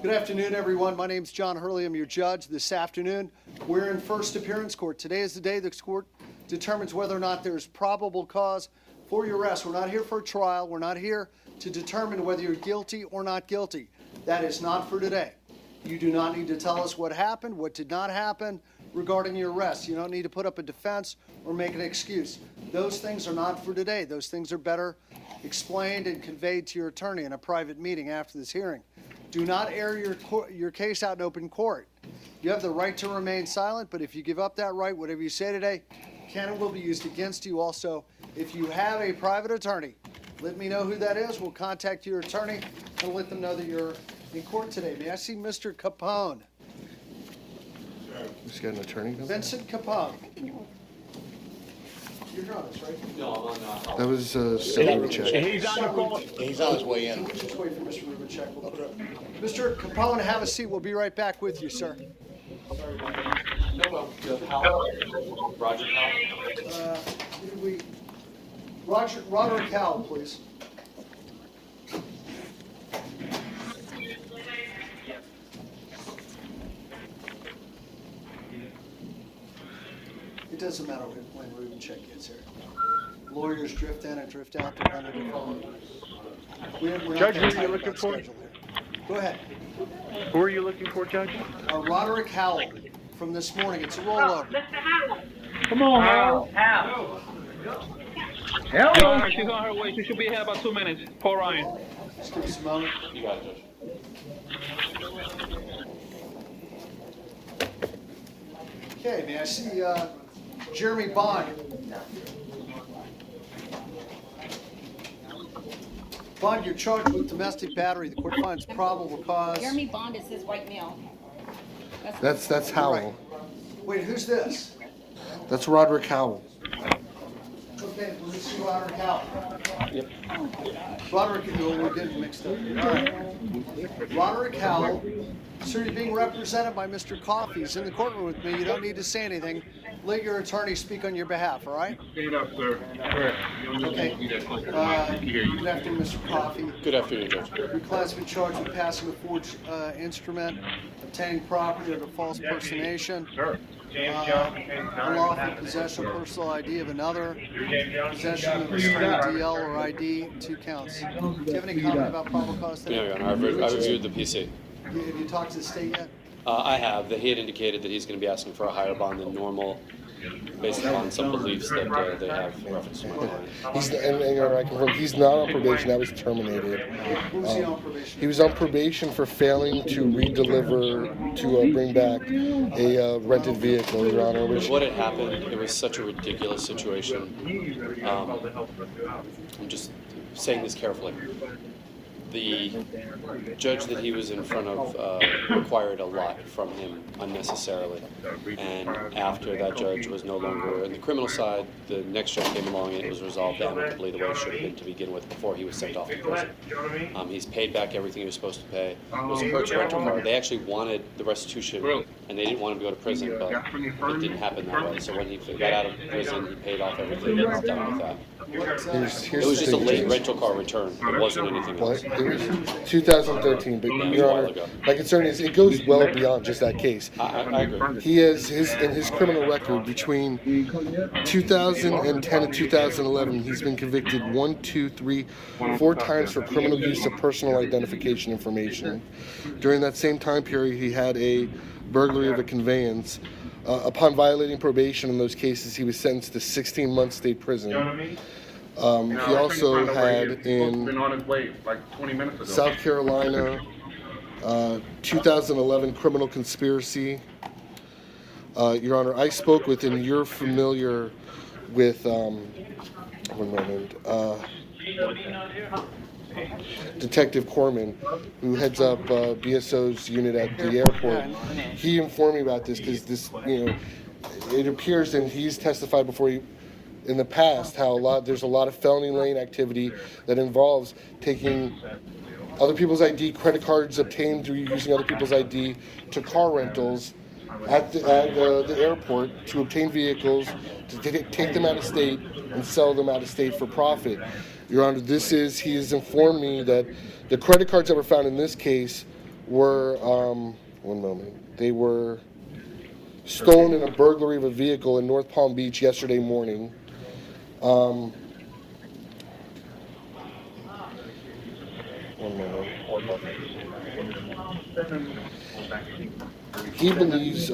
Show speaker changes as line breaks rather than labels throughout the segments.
Good afternoon, everyone. My name's John Hurley. I'm your judge. This afternoon, we're in first appearance court. Today is the day the court determines whether or not there's probable cause for your arrest. We're not here for a trial. We're not here to determine whether you're guilty or not guilty. That is not for today. You do not need to tell us what happened, what did not happen regarding your arrest. You don't need to put up a defense or make an excuse. Those things are not for today. Those things are better explained and conveyed to your attorney in a private meeting after this hearing. Do not air your case out in open court. You have the right to remain silent, but if you give up that right, whatever you say today can and will be used against you. Also, if you have a private attorney, let me know who that is. We'll contact your attorney and let them know that you're in court today. May I see Mr. Capone?
Just got an attorney?
Vincent Capone. You're on this, right?
No, I'm on.
That was Sentinel check.
He's on the phone.
He's on his way in.
Just wait for Mr. Rubincheck. Mr. Capone, have a seat. We'll be right back with you, sir.
No, Roger Howell.
Roderick Howell, please. It doesn't matter when Rubincheck gets here. Lawyers drift in and drift out depending on
Judge, who are you looking for?
Go ahead.
Who are you looking for, Judge?
Roderick Howell from this morning. It's a rollover.
Mr. Howell.
Come on, Hal.
Howell.
Hal. She's on her way. She should be here about 2 minutes. Paul Ryan.
Just give us a moment.
You got it, Judge.
Okay, may I see Jeremy Bond? Bond, you're charged with domestic battery. The court finds probable cause.
Jeremy Bond is his white male.
That's Howell.
Right. Wait, who's this?
That's Roderick Howell.
Okay, let me see Roderick Howell. Yep. Roderick, we're getting mixed up. All right. Roderick Howell. Sir, you're being represented by Mr. Coffey. He's in the courtroom with me. You don't need to say anything. Let your attorney speak on your behalf, all right?
Stand up, sir.
Okay. Good afternoon, Mr. Coffey.
Good afternoon, Judge.
Your client's been charged with passing a forged instrument, obtaining property under false personation, unlawful possession of personal ID of another, possession of a stolen DL or ID, 2 counts. Do you have any comment about probable cause today?
No, Your Honor. I've reviewed the PC.
Have you talked to the state yet?
I have. He had indicated that he's going to be asking for a higher bond than normal, based upon some beliefs that they have in reference to my client.
I confirm, he's not on probation. That was terminated.
Who was he on probation?
He was on probation for failing to redeliver, to bring back a rented vehicle, Your Honor. Which
What had happened, it was such a ridiculous situation. I'm just saying this carefully. The judge that he was in front of required a lot from him unnecessarily. And after that judge was no longer in the criminal side, the next judge came along and it was resolved amicably the way it should have been to begin with before he was sent off to prison. He's paid back everything he was supposed to pay. It was a Hertz rental car. They actually wanted the restitution and they didn't want him to go to prison, but it didn't happen that way. So when he got out of prison, he paid off everything and was done with that. It was just a late rental car return. It wasn't anything else.
It was 2013, but Your Honor, my concern is it goes well beyond just that case.
I agree.
He has in his criminal record between 2010 and 2011, he's been convicted 4 times for criminal use of personal identification information. During that same time period, he had a burglary of a conveyance. Upon violating probation in those cases, he was sentenced to 16 months state prison. He also had in South Carolina 2011 criminal conspiracy. Your Honor, I spoke with, and you're familiar with, one moment, Detective Corman, who heads up BSO's unit at the airport. He informed me about this because this, it appears, and he's testified before you in the past, how there's a lot of felony lane activity that involves taking other people's ID, credit cards obtained through using other people's ID, to car rentals at the airport to obtain vehicles, to take them out of state and sell them out of state for profit. Your Honor, he has informed me that the credit cards that were found in this case were, one moment, they were stolen in a burglary of a vehicle in North Palm Beach yesterday morning. One moment. He believes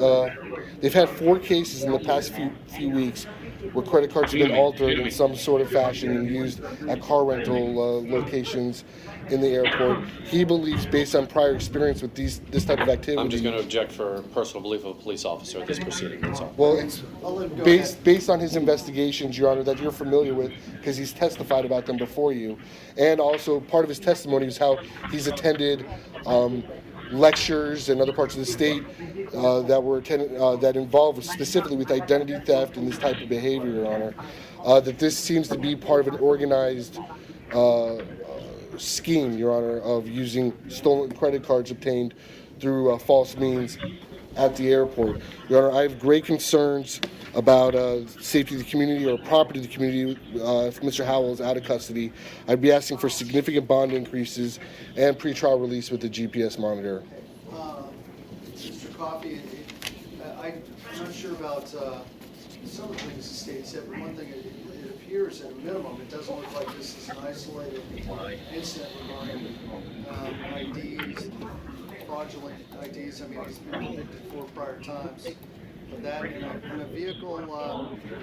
they've had 4 cases in the past few weeks where credit cards have been altered in some sort of fashion and used at car rental locations in the airport. He believes, based on prior experience with this type of activity.
I'm just going to object for personal belief of a police officer at this proceeding. That's all.
Well, it's based on his investigations, Your Honor, that you're familiar with, because he's testified about them before you, and also part of his testimony is how he's attended lectures in other parts of the state that were that involved specifically with identity theft and this type of behavior, Your Honor. That this seems to be part of an organized scheme, Your Honor, of using stolen credit cards obtained through false means at the airport. Your Honor, I have great concerns about safety of the community or property of the community if Mr. Howell is out of custody. I'd be asking for significant bond increases and pretrial release with the GPS monitor.
Mr. Coffey, I'm not sure about some of the things the state said, but one thing, it appears at a minimum, it doesn't look like this is an isolated incident regarding IDs, fraudulent IDs. I mean, he's been convicted 4 prior times of that in a vehicle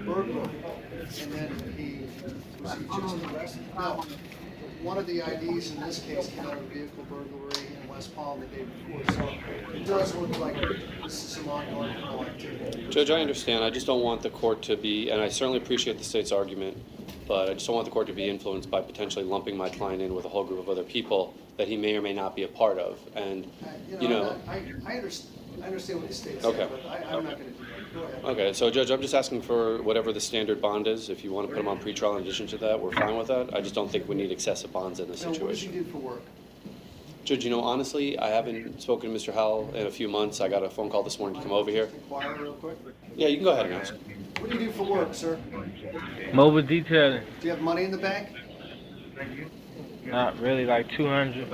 burglary, and then he was just arrested. Now, one of the IDs in this case came out of a vehicle burglary in West Palm the day before, so it does look like this is some ongoing criminal activity.
Judge, I understand. I just don't want the court to be, and I certainly appreciate the state's argument, but I just don't want the court to be influenced by potentially lumping my client in with a whole group of other people that he may or may not be a part of. And,
I understand what the state said,
Okay.
but I'm not going to do that. Go ahead.
Okay, so Judge, I'm just asking for whatever the standard bond is. If you want to put him on pretrial in addition to that, we're fine with that. I just don't think we need excessive bonds in this
Now, what does he
situation.
do for work?
Judge, honestly, I haven't spoken to Mr. Howell in a few months. I got a phone call this morning to come over here.
Inquire real quick.
Yeah, you can go ahead and ask.
What do you do for work, sir?
Mobile detailing.
Do you have money in the bank?
Not really, like 200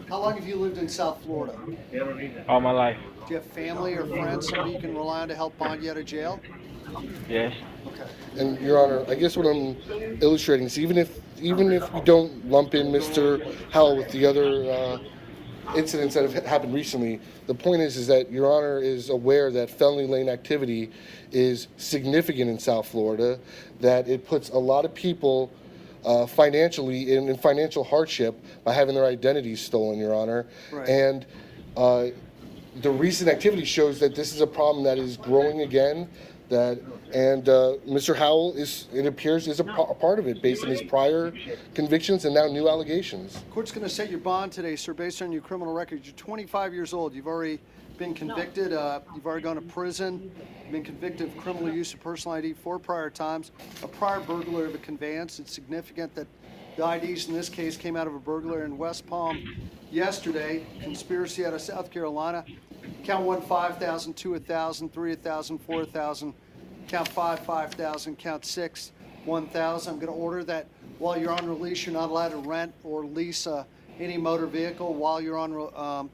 How long have you lived in South Florida?
all my life.
Do you have family or friends, somebody you can rely on to help bond you out of jail?
Yes.
Okay.
And Your Honor, I guess what I'm illustrating is even if we don't lump in Mr. Howell with the other incidents that have happened recently, the point is that Your Honor is aware that felony lane activity is significant in South Florida, that it puts a lot of people financially in financial hardship by having their identities stolen, Your Honor.
Right.
And the recent activity shows that this is a problem that is growing again. Mr. Howell it appears, is a part of it based on his prior convictions and now new allegations.
Court's going to set your bond today, sir, based on your criminal record. You're 25 years old. You've already been convicted. You've already gone to prison. You've been convicted of criminal use of personal ID 4 prior times. A prior burglary of a conveyance. It's significant that the IDs in this case came out of a burglary in West Palm yesterday. Conspiracy out of South Carolina. Count 1, 5,000, 2, 1,000, 3, 1,000, 4, 1,000. Count 5, 5,000. Count 6, 1,000. I'm going to order that while you're on release, you're not allowed to rent or lease any motor vehicle while you're out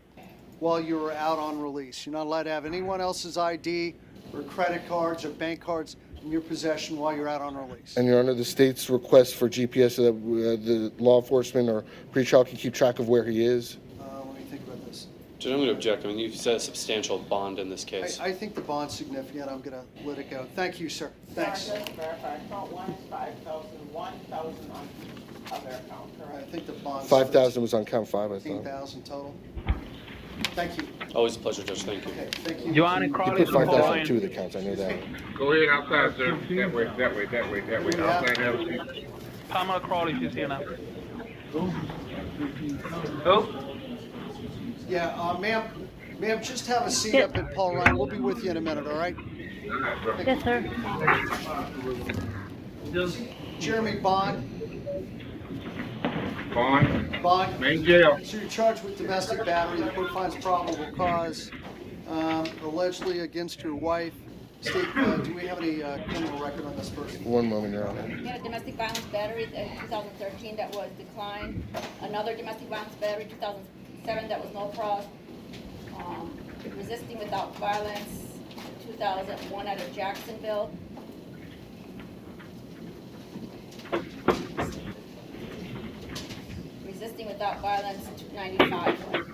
on release. You're not allowed to have anyone else's ID or credit cards or bank cards in your possession while you're out on release.
And Your Honor, the state's request for GPS so that the law enforcement or pretrial can keep track of where he is.
Let me think about this.
Judge, I'm going to object. You've said a substantial bond in this case.
I think the bond's significant. I'm going to let it go. Thank you, sir. Thanks.
Just to verify, account 1 is 5,000, 1,000 on other account,
I
correct?
think the bond's
5,000 was on count 5, I thought.
15,000 total. Thank you.
Always a pleasure, Judge. Thank you.
Okay, thank you.
Joanna
He
Crawley
put
from
5,000 on
Ryan.
2 of the counts, I know that.
Go ahead outside, sir. That way. Outside, have a seat.
Pamela Crawley, she's here now. Who?
Yeah, ma'am, just have a seat up at Paul Ryan. We'll be with you in a minute, all right?
Yes, sir.
Jeremy Bond.
Bond, main jail.
So you're charged with domestic battery. The court finds probable cause allegedly against your wife. State, do we have any criminal record on this person?
One moment, Your Honor.
We had a domestic violence battery in 2013 that was declined. Another domestic violence battery 2007 that was no cross. resisting without violence, 2001 out of Jacksonville. Resisting without violence, 295.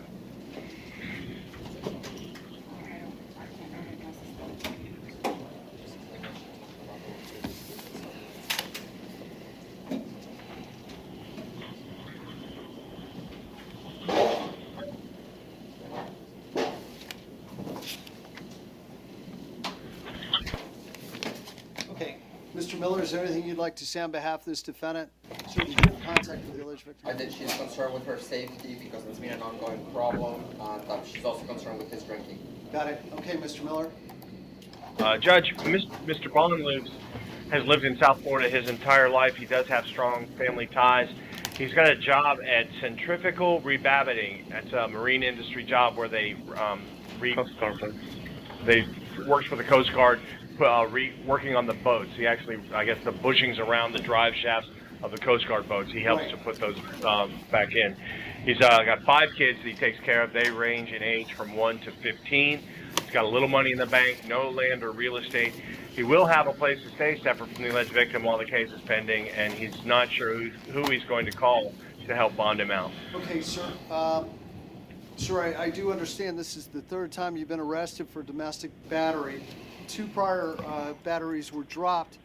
Okay. Mr. Miller, is there anything you'd like to say on behalf of this defendant? So did you have contact with the alleged victim?
I think she's concerned with her safety because it's been an ongoing problem, and she's also concerned with his drinking.
Got it. Okay, Mr. Miller.
Judge, Mr. Bond has lived in South Florida his entire life. He does have strong family ties. He's got a job at Centrifugal Rebabbiting. That's a marine industry job where they they works for the Coast Guard, working on the boats. He actually, I guess, the bushings around the drive shafts of the Coast Guard boats. He helps to put those back in. He's got 5 kids that he takes care of. They range in age from 1 to 15. He's got a little money in the bank, no land or real estate. He will have a place to stay separate from the alleged victim while the case is pending, and he's not sure who he's going to call to help bond him out.
Okay, sir. Sir, I do understand this is the 3rd time you've been arrested for domestic battery. 2 prior batteries were dropped.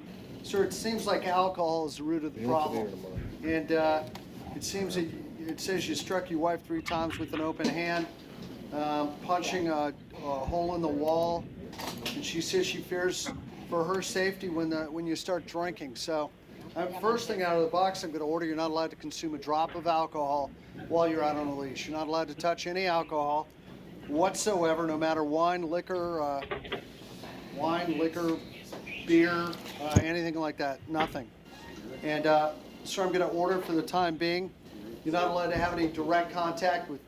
Sir, it seems like alcohol is the root of the problem. And it seems that it says you struck your wife 3 times with an open hand, punching a hole in the wall. And she says she fears for her safety when you start drinking. So, first thing out of the box, I'm going to order you're not allowed to consume a drop of alcohol while you're out on a leash. You're not allowed to touch any alcohol whatsoever, no matter wine, liquor, beer, anything like that. Nothing. And sir, I'm going to order for the time being. You're not allowed to have any direct contact with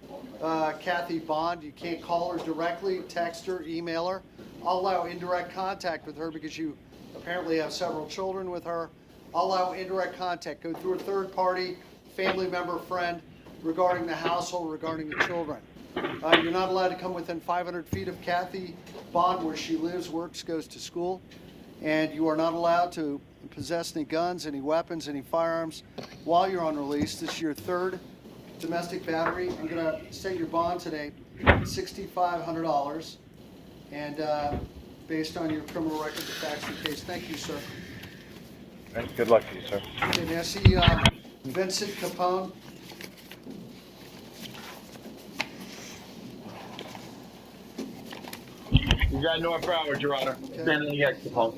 Kathy Bond. You can't call her directly, text her, email her. I'll allow indirect contact with her because you apparently have several children with her. I'll allow indirect contact. Go through a third party, family member, friend, regarding the household, regarding the children. You're not allowed to come within 500 feet of Kathy Bond, where she lives, works, goes to school. And you are not allowed to possess any guns, any weapons, any firearms while you're on release. This is your 3rd domestic battery. I'm going to set your bond today at $6,500. And based on your criminal record, the facts of the case. Thank you, sir.
Good luck to you, sir.
Okay, may I see Vincent Capone?
You got North Broward, Your Honor. Standing next to Capone.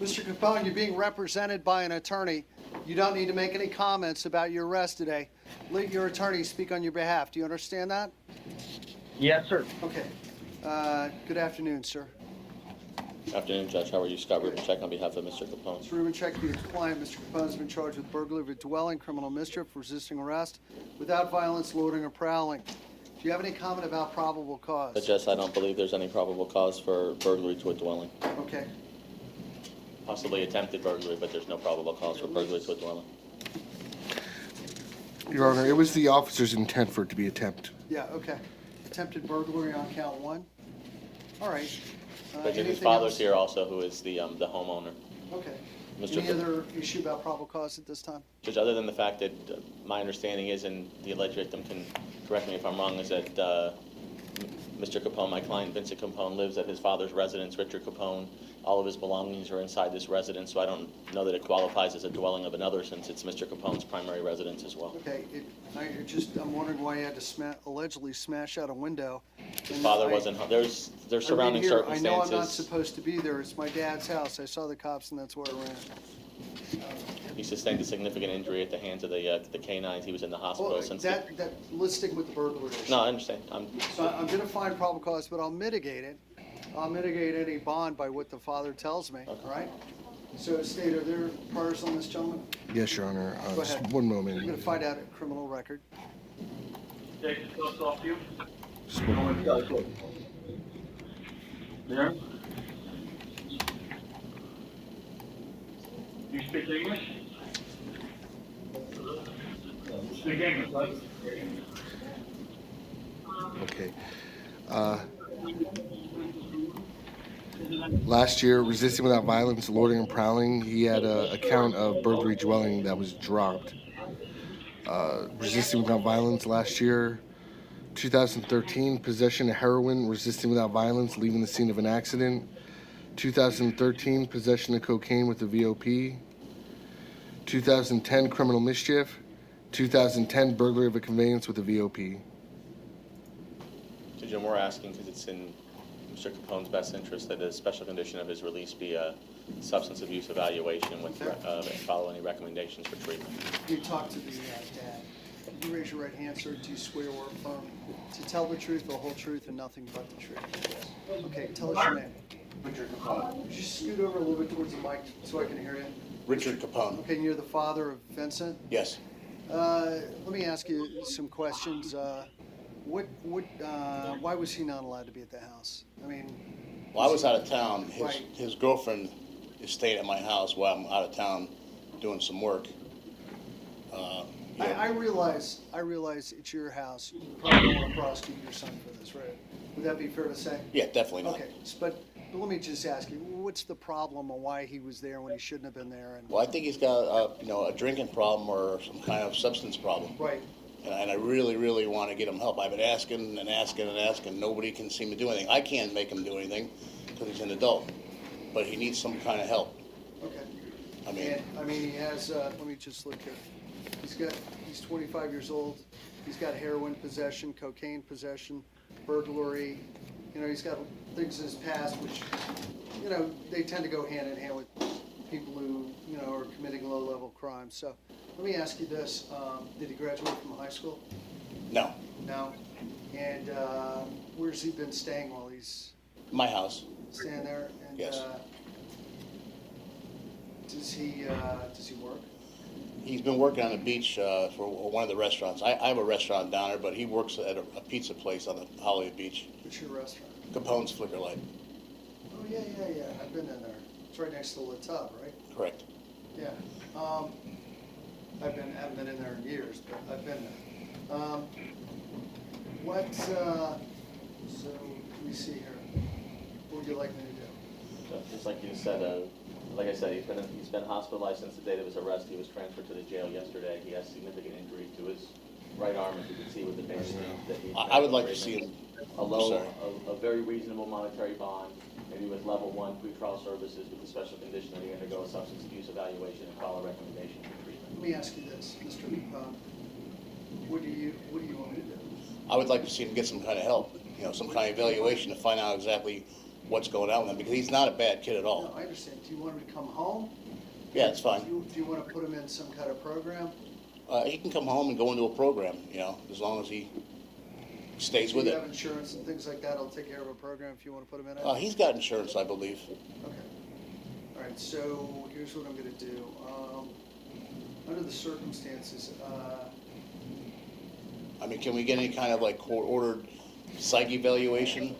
Mr. Capone, you're being represented by an attorney. You don't need to make any comments about your arrest today. Let your attorney speak on your behalf. Do you understand that?
Yes, sir.
Okay. Good afternoon, sir.
Afternoon, Judge. How are you? Scott Rubencheck on behalf of Mr. Capone.
Mr. Rubencheck, be compliant. Mr. Capone has been charged with burglary of a dwelling, criminal mischief, resisting arrest, without violence, loitering, or prowling. Do you have any comment about probable cause?
Judge, I don't believe there's any probable cause for burglary to a dwelling.
Okay.
Possibly attempted burglary, but there's no probable cause for burglary to a dwelling.
Your Honor, it was the officer's intent for it to be attempt.
Yeah, okay. Attempted burglary on count 1. All right.
But his
anything
father's
else?
here also, who is the homeowner.
Okay.
Mr.
Any other issue about probable cause at this time?
Judge, other than the fact that my understanding is, and the alleged victim can correct me if I'm wrong, is that Mr. Capone, my client Vincent Capone, lives at his father's residence, Richard Capone. All of his belongings are inside this residence, so I don't know that it qualifies as a dwelling of another, since it's Mr. Capone's primary residence as well.
Okay. I'm wondering why you had to allegedly smash out a window.
His father wasn't home. There's surrounding circumstances.
I know I'm not supposed to be there. It's my dad's house. I saw the cops, and that's where I ran.
He sustained a significant injury at the hands of the canines. He was in the hospital
Well,
since.
let's stick with the burglary issue.
No, I understand.
So I'm going to find probable cause, but I'll mitigate it. I'll mitigate any bond by what the father tells me, all right? So, State, are there priors on this gentleman?
Yes, Your Honor.
Go
Just
ahead.
one
I'm
moment.
going to find out a criminal record.
Take the gloves off you.
Just one moment.
There. You speak English? Speak English, right?
Okay. Last year, resisting without violence, loitering and prowling, he had a count of burglary dwelling that was dropped. Resisting without violence last year, 2013, possession of heroin, resisting without violence, leaving the scene of an accident. 2013, possession of cocaine with a VOP. 2010, criminal mischief. 2010, burglary of a conveyance with a VOP.
So Jim, we're asking because it's in Mr. Capone's best interest that a special condition of his release be a substance abuse evaluation with and follow any recommendations for treatment.
You talk to the dad. You raise your right hand, sir. Do you swear or affirm to tell the truth, the whole truth, and nothing but the truth? Okay, tell us your name.
Richard Capone.
Would you scoot over a little bit towards the mic so I can hear you?
Richard Capone.
Okay, and you're the father of Vincent?
Yes.
Let me ask you some questions. Why was he not allowed to be at the house? I mean,
Well, I was out of town.
Right.
His girlfriend is staying at my house while I'm out of town doing some work.
I realize it's your house. You probably don't want to prosecute your son for this, right? Would that be fair to say?
Yeah, definitely not.
Okay, but let me just ask you, what's the problem and why he was there when he shouldn't have been there? And
Well, I think he's got a drinking problem or some kind of substance problem.
right.
And I really, really want to get him help. I've been asking and asking and asking. Nobody can seem to do anything. I can't make him do anything because he's an adult. But he needs some kind of help.
Okay. I mean, he has. Let me just look here. He's 25 years old. He's got heroin possession, cocaine possession, burglary. He's got things in his past which, they tend to go hand in hand with people who, are committing low-level crimes. So let me ask you this. Did he graduate from high school?
No.
No. And where's he been staying while he's
My house.
staying there? And,
Yes.
Does he work?
He's been working on the beach for one of the restaurants. I have a restaurant down there, but he works at a pizza place on the Hollywood Beach.
What's your restaurant?
Capone's Flicker Light.
Oh, yeah. I've been in there. It's right next to the Tub, right?
Correct.
Yeah. Haven't been in there in years, but I've been there. So let me see here. What would you like me to do?
Just like you said, like I said, he's been hospitalized since the date of his arrest. He was transferred to the jail yesterday. He has significant injury to his right arm, as you can see with the bandage.
I would like to see him.
A very reasonable monetary bond, maybe with level 1 pretrial services with the special condition that he undergo a substance abuse evaluation and follow recommendation for treatment.
Let me ask you this, Mr. What do you want me to do?
I would like to see him get some kind of help, some kind of evaluation to find out exactly what's going on with him, because he's not a bad kid at
No,
all.
I understand. Do you want him to come home?
Yeah, it's fine.
Do you want to put him in some kind of program?
He can come home and go into a program, as long as he stays with
Do you
it.
have insurance and things like that? I'll take care of a program if you want to put him in it?
He's got insurance, I believe.
Okay. All right, so here's what I'm going to do. Under the circumstances,
Can we get any kind of court-ordered psych evaluation?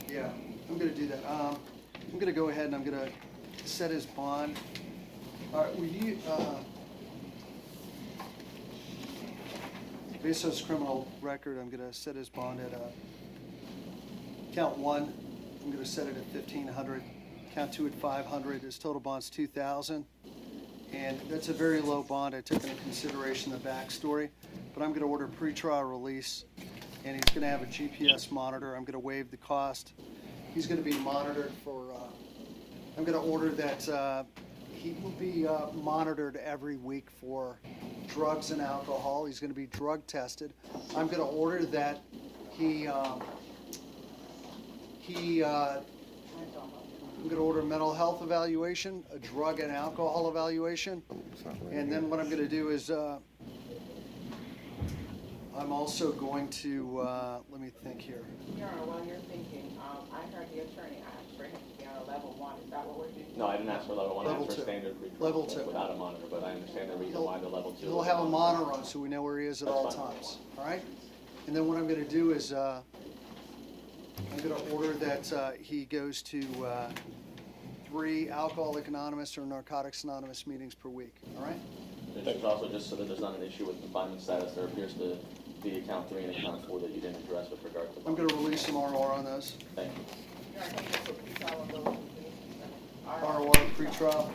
yeah, I'm going to do that. I'm going to go ahead and I'm going to set his bond. All right, will you, based on his criminal record, I'm going to set his bond at count 1. I'm going to set it at $1,500. Count 2 at $500. His total bond's $2,000. And that's a very low bond. I took into consideration the backstory. But I'm going to order pretrial release, and he's going to have a GPS monitor. I'm going to waive the cost. He's going to be monitored for, I'm going to order that he will be monitored every week for drugs and alcohol. He's going to be drug tested. I'm going to order that I'm going to order a mental health evaluation, a drug and alcohol evaluation, and then what I'm going to do is I'm also going to, let me think here.
Your Honor, while you're thinking, I heard the attorney ask for him to be on a level 1. Is that what we're doing?
No, I didn't ask for level 1. I
Level
asked for
two.
standard pretrial
Level two.
without a monitor, but I understand the reason why the level 2.
He'll have a monitor on so we know where he is at all
That's fine.
times, all right? And then what I'm going to do is I'm going to order that he goes to 3 Alcoholic Anonymous or Narcotics Anonymous meetings per week, all right?
There's also, just so that there's not an issue with confinement status, there appears to the account 3 and account 4 that you didn't address with regard to.
I'm going to release some ROR on those.
Thank you.
You're not taking for pretrial of those,
ROR pretrial.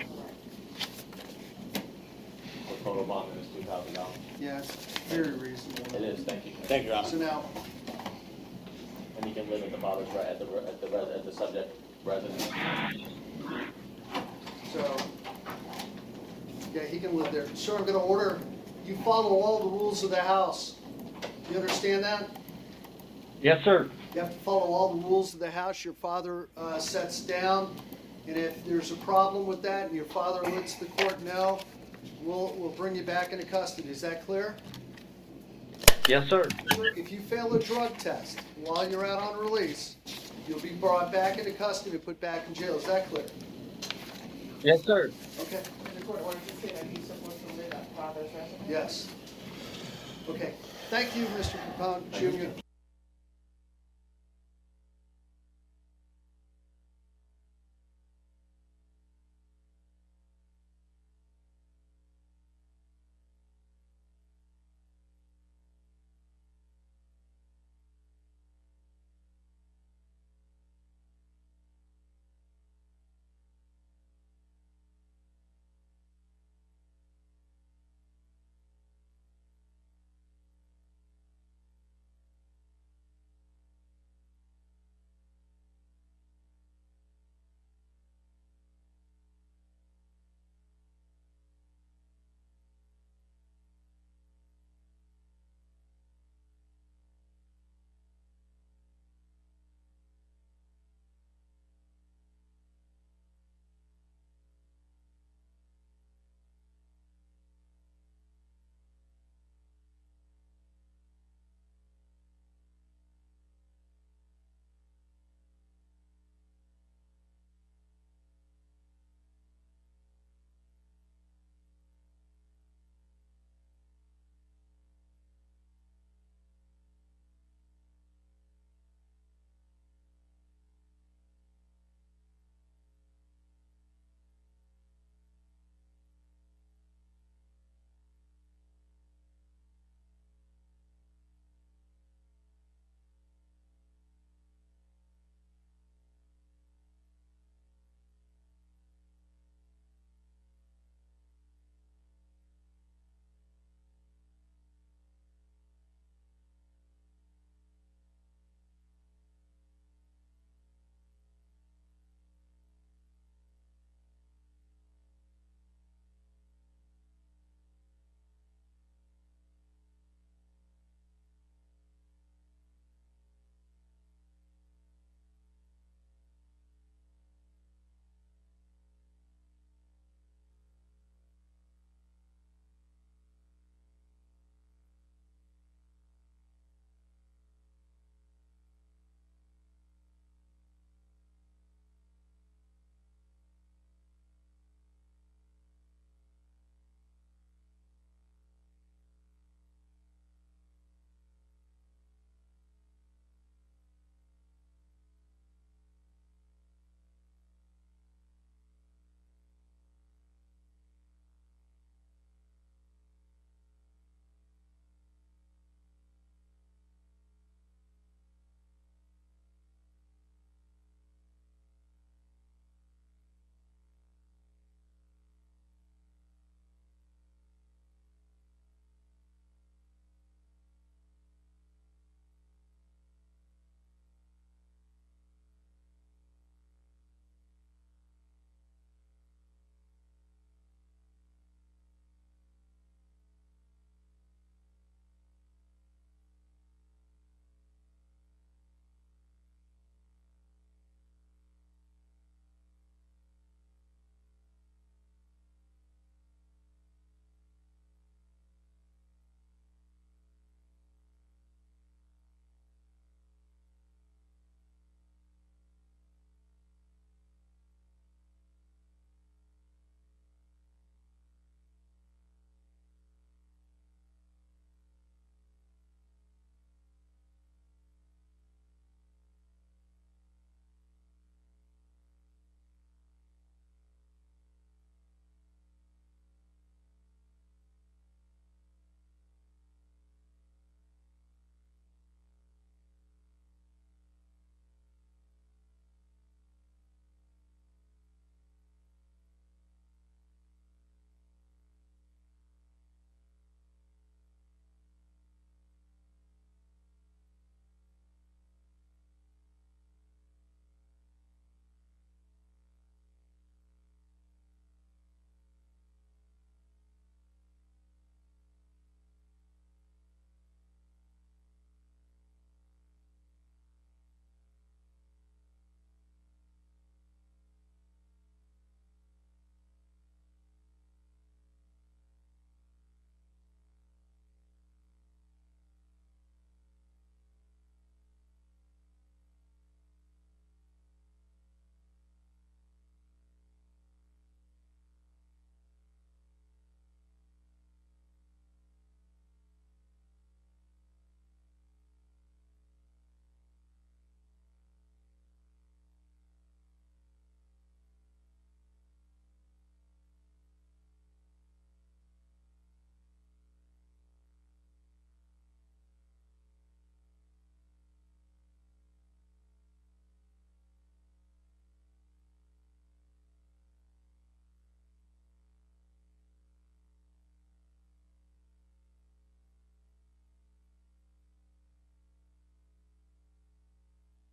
The total bond is $2,000.
Yeah, it's very reasonable.
It is, thank you.
Thank you, Your Honor.
So now,
And you can live at the father's, at the subject residence.
so, yeah, he can live there. Sir, I'm going to order you follow all the rules of the house. You understand that?
Yes, sir.
You have to follow all the rules of the house your father sets down. And if there's a problem with that and your father lets the court know, we'll bring you back into custody. Is that clear?
Yes, sir.
If you fail a drug test while you're out on release, you'll be brought back into custody and put back in jail. Is that clear?
Yes, sir.
Okay.
and the court ordered to say that he's supposed to live at father's residence?
Yes. Okay. Thank you, Mr. Capone Jr.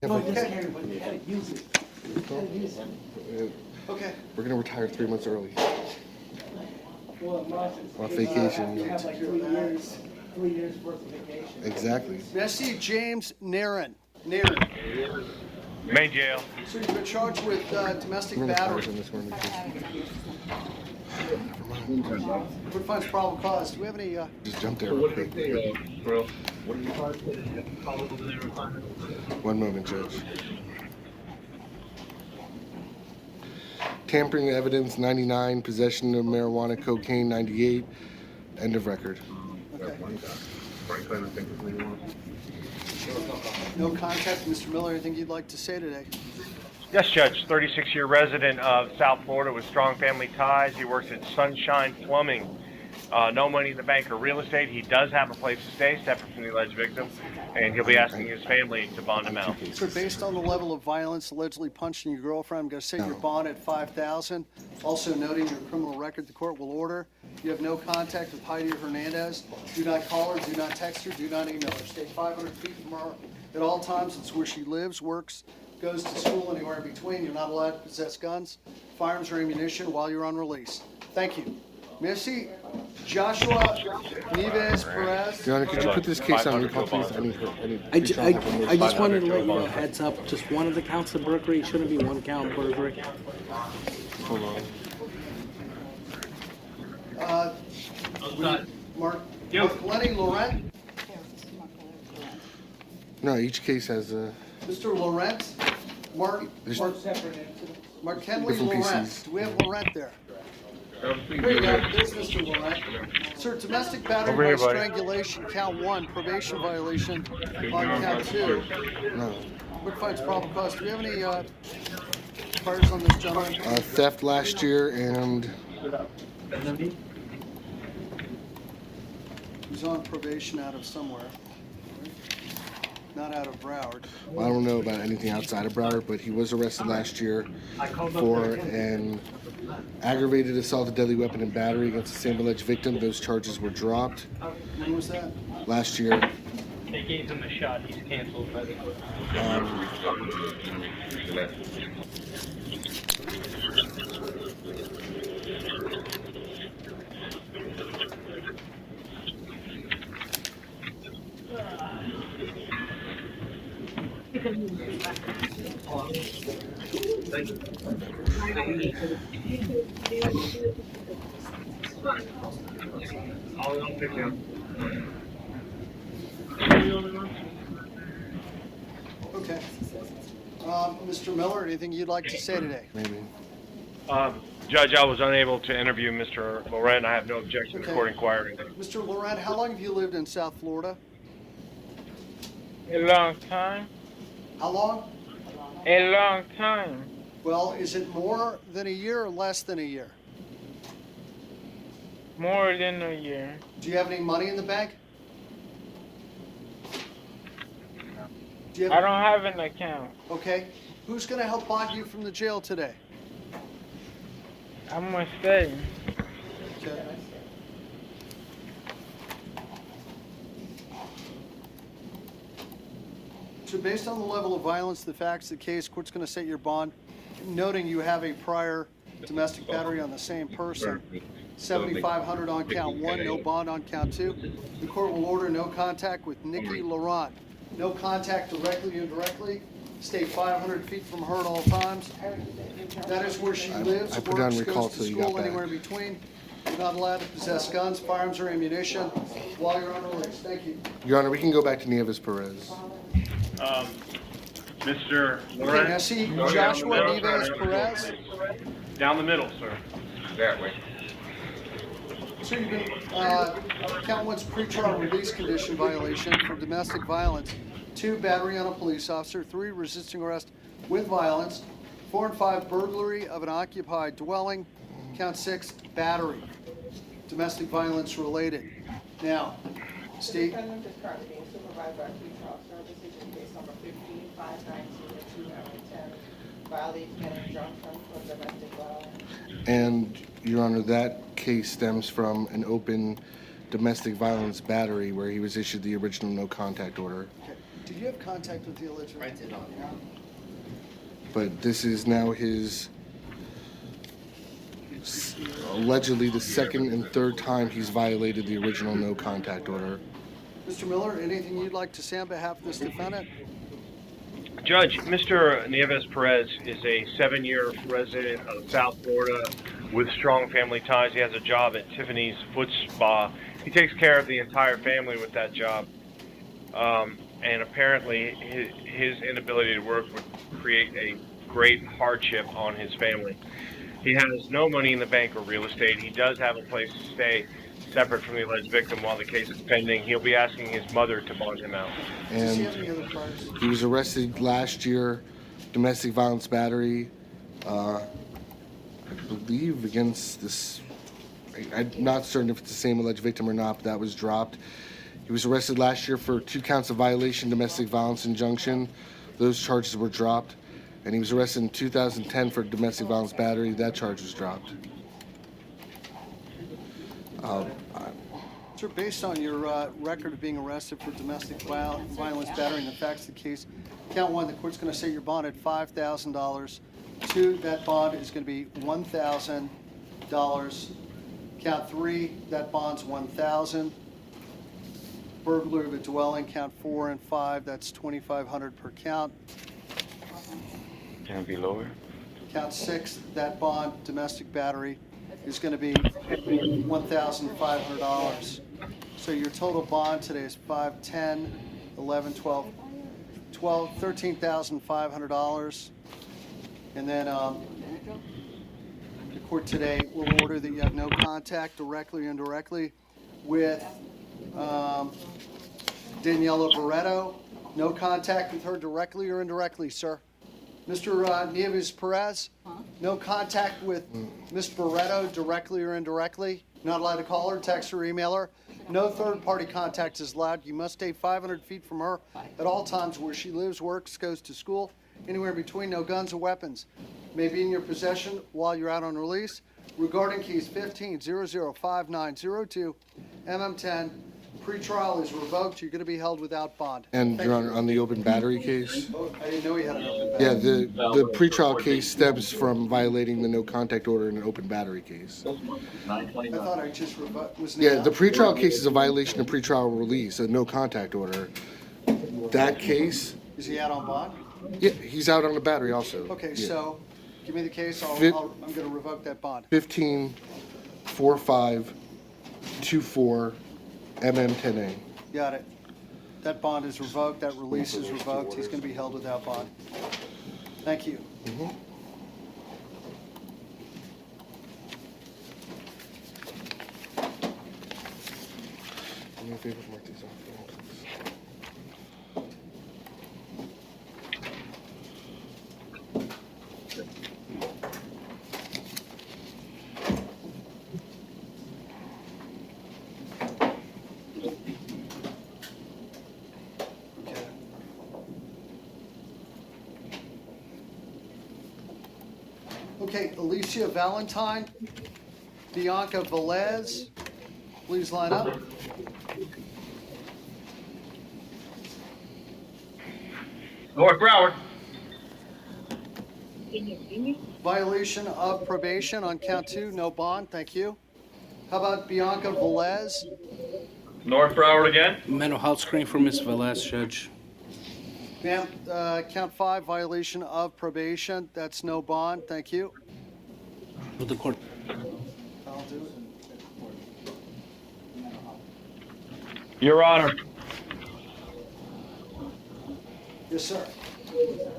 Okay.
Uh,
Okay.
We're gonna retire 3 months early. On vacation.
You have like 3 years worth of vacation.
Exactly.
May I see James Nairn?
Main jail.
So you've been charged with domestic
We're gonna retire
battery.
on this one.
What finds probable cause? Do we have any?
Just jump there real quick. One moment, Judge. Tampering evidence 99, possession of marijuana, cocaine 98, end of record.
No contact, Mr. Miller. Anything you'd like to say today?
Yes, Judge. 36-year resident of South Florida with strong family ties. He works at Sunshine Plumbing. No money in the bank or real estate. He does have a place to stay, separate from the alleged victim, and he'll be asking his family to bond him out.
So based on the level of violence allegedly punching your girlfriend, I'm going to set your bond at $5,000. Also noting your criminal record, the court will order. You have no contact with Heidi Hernandez. Do not call her, do not text her, do not email her. Stay 500 feet from her at all times. It's where she lives, works, goes to school, anywhere in between. You're not allowed to possess guns, firearms, or ammunition while you're on release. Thank you. May I see Joshua Nieves Perez?
Your Honor, could you put this case on recall, please?
I just wanted to let you know, heads up, just one of the counts of burglary, it shouldn't be one count burglary.
Hold on.
Mark Lenny Laurent?
No, each case has a
Mr. Laurent? Mark Kenley
different
Laurent.
pieces.
Do we have Laurent there? There you go. There's Mr. Laurent. Sir, domestic battery
Over
by
here, buddy.
strangulation, count 1, probation violation on count 2.
No.
What finds probable cause? Do we have any charges on this gentleman?
Theft last year and
He's on probation out of somewhere. Not out of Broward.
I don't know about anything outside of Broward, but he was arrested last year for an aggravated assault, a deadly weapon, and battery against the same alleged victim. Those charges were dropped
When was that?
last year.
They gave him a shot. He's canceled by the court.
Okay. Mr. Miller, anything you'd like to say today?
Maybe.
Judge, I was unable to interview Mr. Loren. I have no objection to
Okay.
court inquiry.
Mr. Laurent, how long have you lived in South Florida?
A long time.
How long?
A long time.
Well, is it more than a year or less than a year?
More than a year.
Do you have any money in the bank? Do you
I don't have an account.
Okay. Who's going to help bond you from the jail today?
I'm gonna stay.
Okay. So based on the level of violence, the facts of the case, court's going to set your bond, noting you have a prior domestic battery on the same person. $7,500 on count 1, no bond on count 2. The court will order no contact with Nikki Laurent. No contact directly or indirectly. Stay 500 feet from her at all times. That is where she lives,
I put down
works,
recall
goes to
till you got
school,
back.
anywhere in between. You're not allowed to possess guns, firearms, or ammunition while you're on release. Thank you.
Your Honor, we can go back to Nieves Perez.
Mr.
Okay, now see Joshua Nieves Perez.
Down the middle, sir.
That way.
So you've been, count 1's pretrial release condition violation for domestic violence, 2, battery on a police officer, 3, resisting arrest with violence, 4 and 5, burglary of an occupied dwelling, count 6, battery, domestic violence related. Now, state,
Defendant is currently being supervised by pretrial services in case number 15-519-2010, violates men and injunction for domestic violence.
And, Your Honor, that case stems from an open domestic violence battery where he was issued the original no contact order.
Did you have contact with the alleged?
I did not.
But this is now his allegedly the second and third time he's violated the original no contact order.
Mr. Miller, anything you'd like to say on behalf of this defendant?
Judge, Mr. Nieves Perez is a 7-year resident of South Florida with strong family ties. He has a job at Tiffany's Foot Spa. He takes care of the entire family with that job. And apparently his inability to work would create a great hardship on his family. He has no money in the bank or real estate. He does have a place to stay separate from the alleged victim while the case is pending. He'll be asking his mother to bond him out.
Does he have any other charges?
He was arrested last year, domestic violence battery, I believe against this, I'm not certain if it's the same alleged victim or not, but that was dropped. He was arrested last year for 2 counts of violation, domestic violence injunction. Those charges were dropped. And he was arrested in 2010 for domestic violence battery. That charge was dropped.
Sir, based on your record of being arrested for domestic violence battery and the facts of the case, count 1, the court's going to set your bond at $5,000. 2, that bond is going to be $1,000. Count 3, that bond's $1,000. Burglary of a dwelling, count 4 and 5, that's $2,500 per count.
Can it be lower?
Count 6, that bond, domestic battery, is going to be $1,500. So your total bond today is 5, 10, 11, 12, $13,500. And then the court today will order that you have no contact, directly or indirectly, with Daniela Barreto. No contact with her directly or indirectly, sir. Mr. Nieves Perez, no contact with Ms. Barreto directly or indirectly. Not allowed to call her, text her, email her. No third-party contact is allowed. You must stay 500 feet from her at all times where she lives, works, goes to school, anywhere in between. No guns or weapons may be in your possession while you're out on release. Regarding case 15-005902, MM10, pretrial is revoked. You're going to be held without bond.
And Your Honor, on the open battery case?
Oh, I didn't know you had an open battery.
Yeah, the pretrial case stems from violating the no contact order in an open battery case.
I thought I just was.
Yeah, the pretrial case is a violation of pretrial release, a no contact order. That case,
Is he out on bond?
yeah, he's out on the battery also.
Okay,
Yeah.
so give me the case. I'm going to revoke that bond.
15-4524 MM10A.
Got it. That bond is revoked. That release is revoked. He's going to be held without bond. Thank you.
Mm-hmm. Do me a favor, mark these off.
Okay, Alicia Valentine, Bianca Velez, please line up.
North Broward.
Violation of probation on count 2, no bond, thank you. How about Bianca Velez?
North Broward again.
Mental health screen for Ms. Velez, Judge.
Ma'am, count 5, violation of probation, that's no bond, thank you.
With the court.
I'll do it.
Your Honor,
Yes, sir.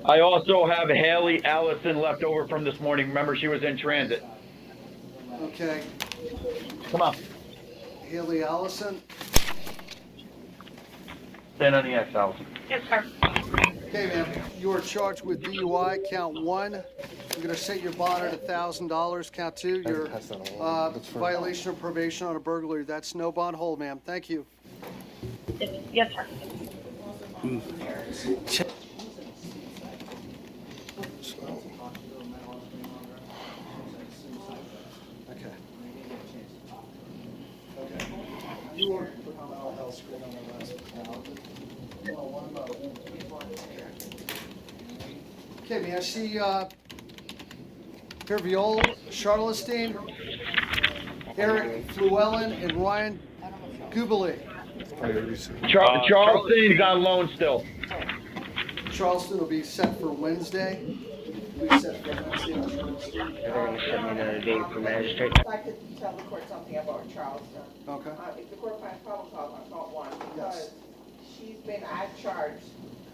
I also have Haley Allison left over from this morning. Remember, she was in transit.
Okay.
Come on.
Haley Allison.
Stand on the X, Allison.
Yes, sir.
Okay, ma'am, you are charged with DUI, count 1. I'm going to set your bond at $1,000. Count 2, your violation of probation on a burglary. That's no bond hold, ma'am. Thank you.
Yes, sir.
Check.
Okay. Okay. You were put on mental health screen on the last account. Okay, may I see Herviol, Charlestein, Eric Fluellen, and Ryan Gubeli.
Charleston's on loan still.
Charleston will be set for Wednesday. Will be set for Wednesday, Mr. Wednesday.
I'd like to tell the court something about Charleston.
Okay.
If the court finds probable cause on count one, because she's been at charge,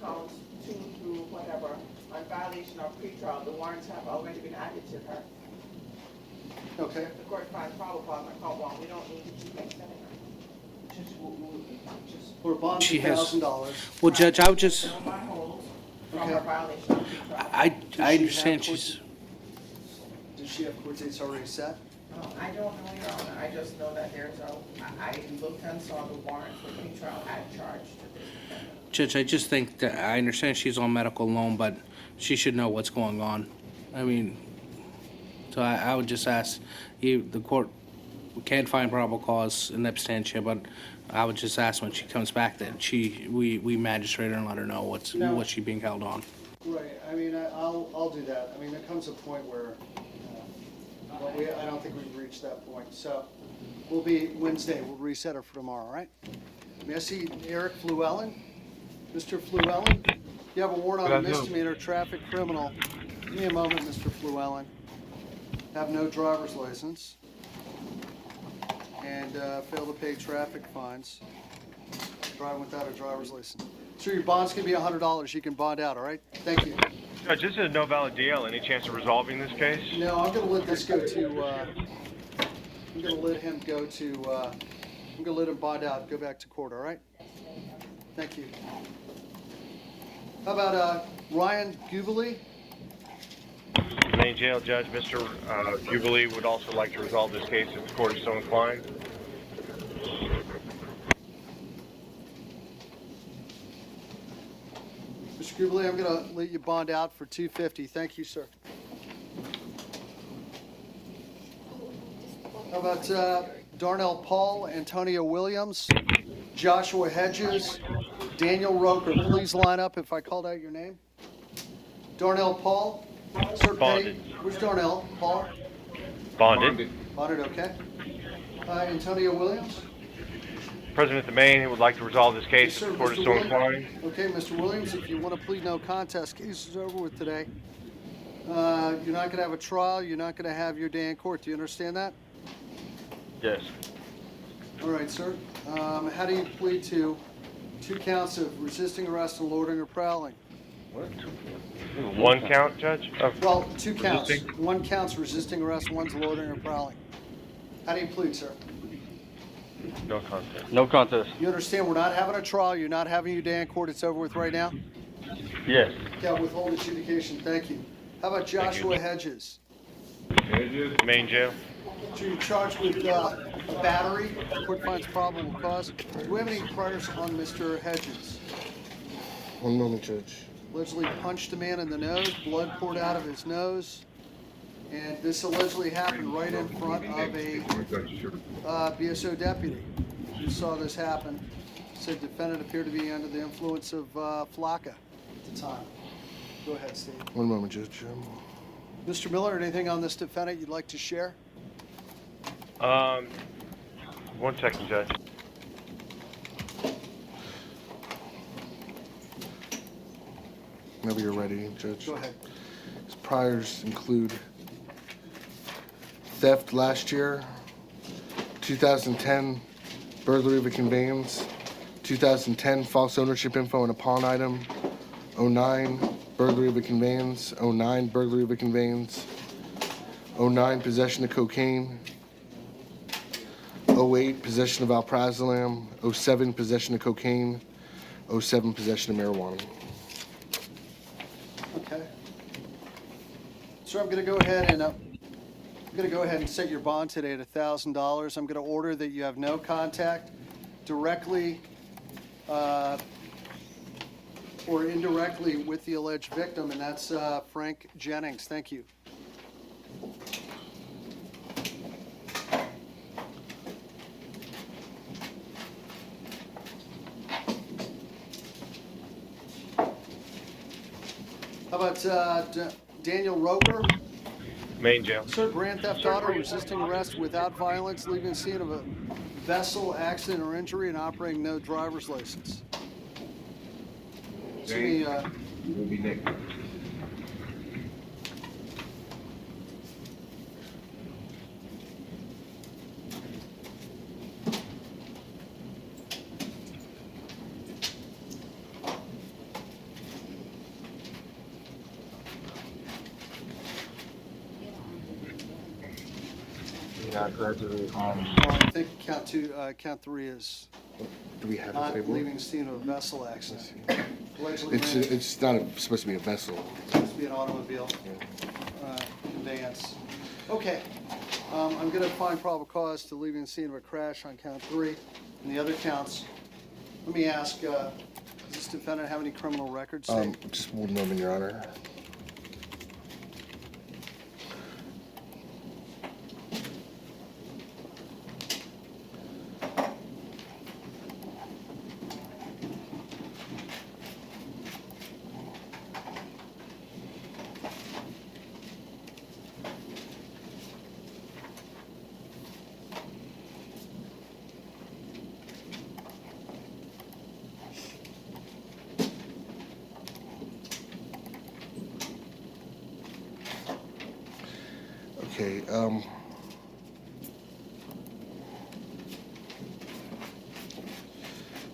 counts 2 through whatever, on violation of pretrial, the warrants have already been added to her.
Okay.
If the court finds probable cause on count one, we don't need to keep extending her.
We're bond
She has-
$2,000.
Well, Judge, I would just,
No more holds from
Okay.
her violation of pretrial.
I
she have
understand
court-
she's,
Does she have court dates already set?
I don't know, Your Honor, I just know that I looked and saw the warrant for pretrial at charge to this defendant.
Judge, I just think that, I understand she's on medical loan, but she should know what's going on. I mean, so I would just ask you, the court, we can't find probable cause in absentia, but I would just ask when she comes back that we magistrate her and let her know what's she being held on.
Right, I mean, I'll do that. I mean, there comes a point where, well, I don't think we've reached that point. So we'll be Wednesday, we'll reset her for tomorrow, all right? May I see Eric Fluellen? Mr. Fluellen, you have a warrant on a misdemeanor traffic criminal. Give me a moment, Mr. Fluellen. Have no driver's license and fail to pay traffic fines. Driving without a driver's license. So your bond's gonna be $100. You can bond out, all right? Thank you.
Judge, this is a no valid deal. Any chance of resolving this case?
No, I'm gonna let this go to, I'm gonna let him go to, I'm gonna let him bond out, go back to court, all right? Thank you. How about Ryan Gubeli?
Main jail judge, Mr. Jubilee would also like to resolve this case if the court is so inclined.
Mr. Gubeli, I'm gonna let you bond out for $250. Thank you, sir. How about Darnell Paul, Antonio Williams, Joshua Hedges, Daniel Roker? Please line up if I called out your name. Darnell Paul, Sir Petty. Where's Darnell? Paul?
Bonded.
Bonded, okay. Antonio Williams?
President of the Maine would like to resolve this case
Yes, sir,
if the court
Mr.
is so
Williams.
inclined.
Okay, Mr. Williams, if you want to plead no contest, case is over with today. You're not going to have a trial. You're not going to have your day in court. Do you understand that?
Yes.
All right, sir. How do you plead to 2 counts of resisting arrest and loitering or prowling?
One count, Judge?
Well, 2 counts.
Resisting?
1 counts resisting arrest, 1's loitering or prowling. How do you plead, sir?
No contest.
No contest.
You understand we're not having a trial. You're not having your day in court. It's over with right now?
Yes.
Yeah, withhold adjudication. Thank you. How about Joshua Hedges?
Main jail.
So you're charged with a battery. Court finds probable cause. Do we have any priors on Mr. Hedges?
One moment, Judge.
Allegedly punched a man in the nose, blood poured out of his nose. And this allegedly happened right in front of a BSO deputy who saw this happen. Said defendant appeared to be under the influence of Flocka at the time. Go ahead, Steve.
One moment, Judge.
Mr. Miller, anything on this defendant you'd like to share?
1 second, Judge.
Whenever you're ready, Judge.
Go ahead.
His priors include theft last year, 2010 burglary of a conveyance, 2010 false ownership info on a pawn item, 09 burglary of a conveyance, 09 burglary of a conveyance, 09 possession of cocaine, 08 possession of alprazolam, 07 possession of cocaine, 07 possession of marijuana.
Okay. Sir, I'm going to go ahead and set your bond today at $1,000. I'm going to order that you have no contact directly or indirectly with the alleged victim, and that's Frank Jennings. Thank you. about Daniel Roper?
Main jail.
Sir, grand theft auto, resisting arrest without violence, leaving scene of a vessel accident or injury, and operating no driver's license.
James, will be next.
I think count three is
Do we have a
not
table?
leaving scene of a vessel accident. Allegedly
It's
ran-
it's not supposed to be a vessel.
Supposed to be an automobile conveyance. Okay, I'm going to find probable cause to leaving the scene of a crash on count three. And the other counts, let me ask, does this defendant have any criminal records?
Just one moment, Your Honor. Okay,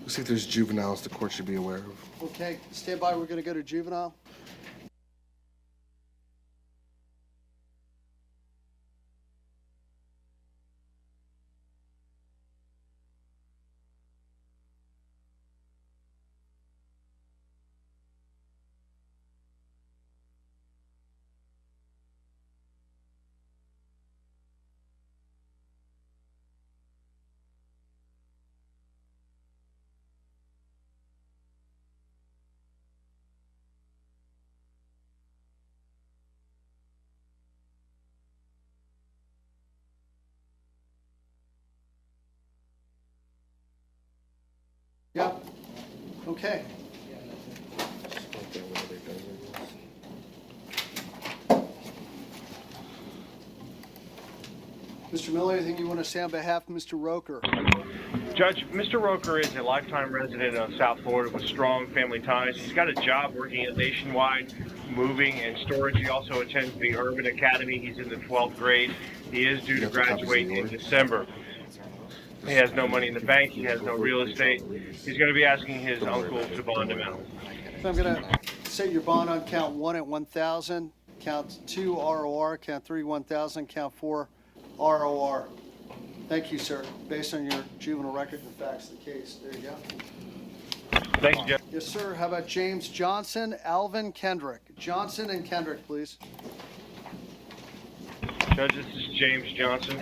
looks like there's juveniles the court should be aware of.
Okay, stand by, we're going to go to juvenile. Yeah, okay. Mr. Miller, anything you want to say on behalf of Mr. Roker?
Judge, Mr. Roker is a lifetime resident of South Florida with strong family ties. He's got a job working at Nationwide Moving and Storage. He also attends the Urban Academy. He's in the 12th grade. He is due to graduate in December. He has no money in the bank. He has no real estate. He's going to be asking his uncle to bond him out.
So I'm going to set your bond on count 1 at 1,000, count 2 ROR, count 3 1,000, count 4 ROR. Thank you, sir. Based on your juvenile record and facts of the case. There you go.
Thank you, Judge.
Yes, sir. How about James Johnson, Alvin Kendrick? Johnson and Kendrick, please.
Judge, this is James Johnson.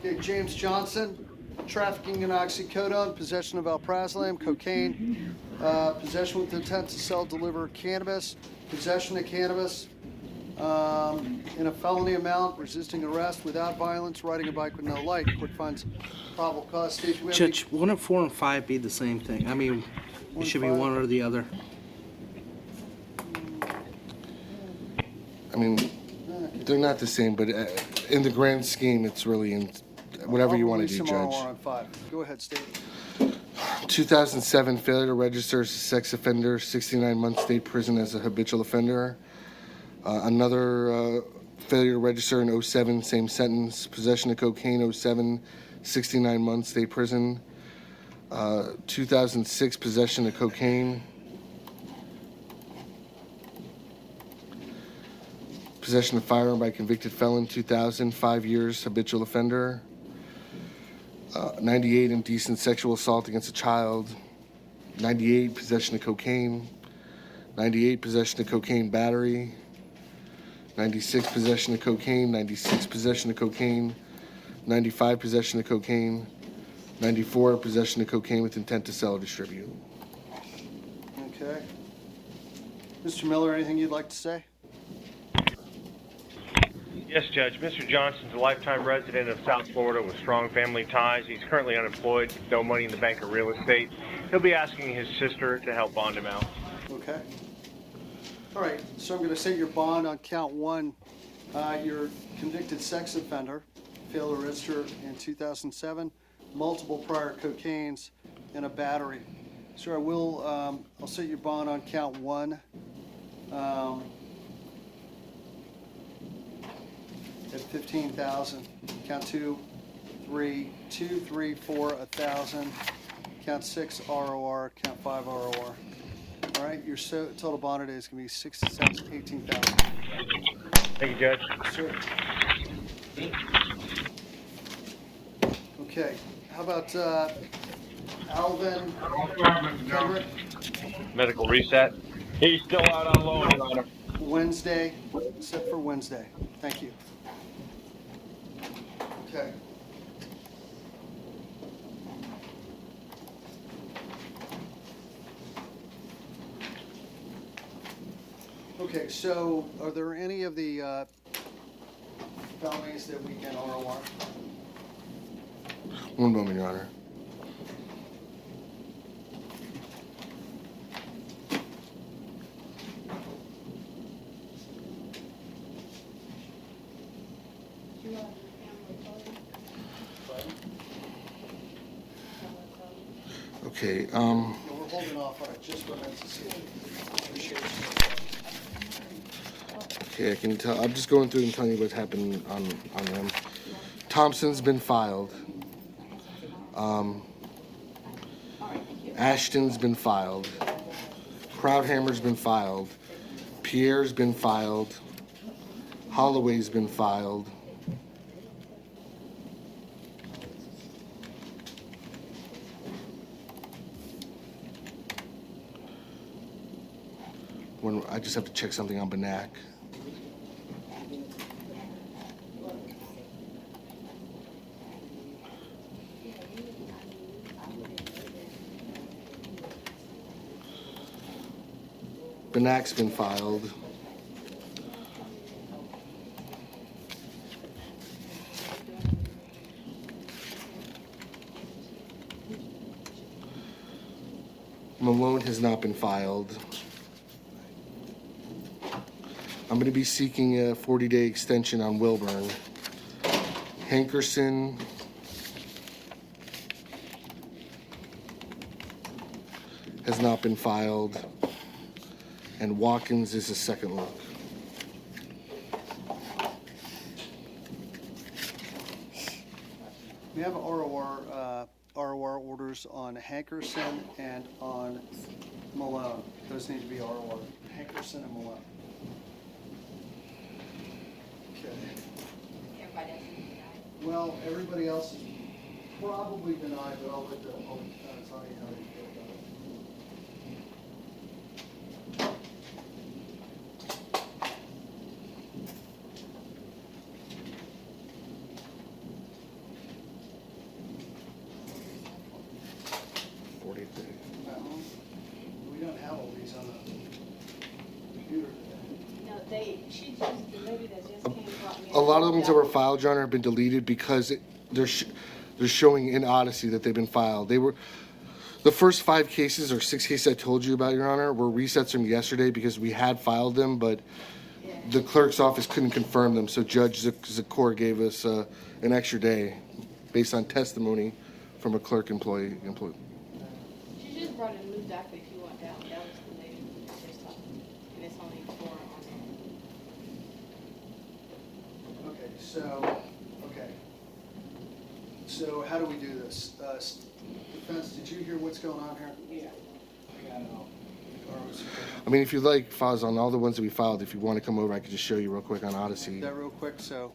Okay, James Johnson, trafficking in oxycodone, possession of alprazolam, cocaine, possession with intent to sell, deliver cannabis, possession of cannabis in a felony amount, resisting arrest without violence, riding a bike with no light. Court finds probable cause. Steve, do we have any-
Judge, wouldn't 4 and 5 be the same thing? I mean, it should be
1, 5.
one or the other.
I mean, they're not the same, but in the grand scheme, it's really in whatever you want to do,
I'll release
Judge.
some ROR on 5. Go ahead, Steve.
2007, failure to register as a sex offender, 69-month state prison as a habitual offender. Another failure to register in 07, same sentence. Possession of cocaine, 07, 69-month state prison. 2006, possession of cocaine. Possession of firearm by convicted felon, 2000, 5 years, habitual offender. 98, indecent sexual assault against a child. 98, possession of cocaine. 98, possession of cocaine battery. 96, possession of cocaine. 96, possession of cocaine. 95, possession of cocaine. 94, possession of cocaine with intent to sell or distribute.
Okay. Mr. Miller, anything you'd like to say?
Yes, Judge. Mr. Johnson's a lifetime resident of South Florida with strong family ties. He's currently unemployed, no money in the bank or real estate. He'll be asking his sister to help bond him out.
Okay. All right, so I'm going to set your bond on count 1. You're a convicted sex offender, failed to register in 2007, multiple prior cocaines, and a battery. So I'll set your bond on count 1. At 15,000. Count 2, 3, 2, 3, 4, 1,000. Count 6 ROR. Count 5 ROR. All right, your total bond today is going to be 67, 18,000.
Thank you, Judge.
Sure. Okay. How about Alvin Kendrick?
Medical reset.
He's still out on loan, Your Honor.
Wednesday, set for Wednesday. Thank you. Okay. Okay, so are there any of the felonies that we can ROR?
One moment, Your Honor. Okay,
Yeah, we're holding off on it just for minutes to see. Appreciate it.
okay, I can tell. I'm just going through and telling you what's happened on them. Thompson's been filed. Ashton's been filed. Crowdhammer's been filed. Pierre's been filed. Holloway's been filed. I just have to check something on Banak. Banak's been filed. Malone has not been filed. I'm going to be seeking a 40-day extension on Wilburn. Hankerson has not been filed. And Watkins is a second look.
We have ROR orders on Hankerson and on Malone. Those need to be ROR. Hankerson and Malone. Okay. Well, everybody else is probably denied, but I'll let the defendants tell you how they feel about it. We don't have all these on the computer today.
No, she just, the lady that just came brought me.
A lot of the ones that were filed, John, have been deleted because they're showing in Odyssey that they've been filed. They were the first 5 cases or 6 cases I told you about, Your Honor, were resets from yesterday because we had filed them, but the clerk's office couldn't confirm them. So Judge Zakor gave us an extra day based on testimony from a clerk employee.
She just brought a new docket if you want that one. That was the lady who was just talking. And it's only 4 on there.
Okay. So how do we do this? Defense, did you hear what's going on here?
Yeah. I got it all.
I mean, if you like, Faz, on all the ones that we filed, if you want to come over, I could just show you real quick on Odyssey.
That real quick, so.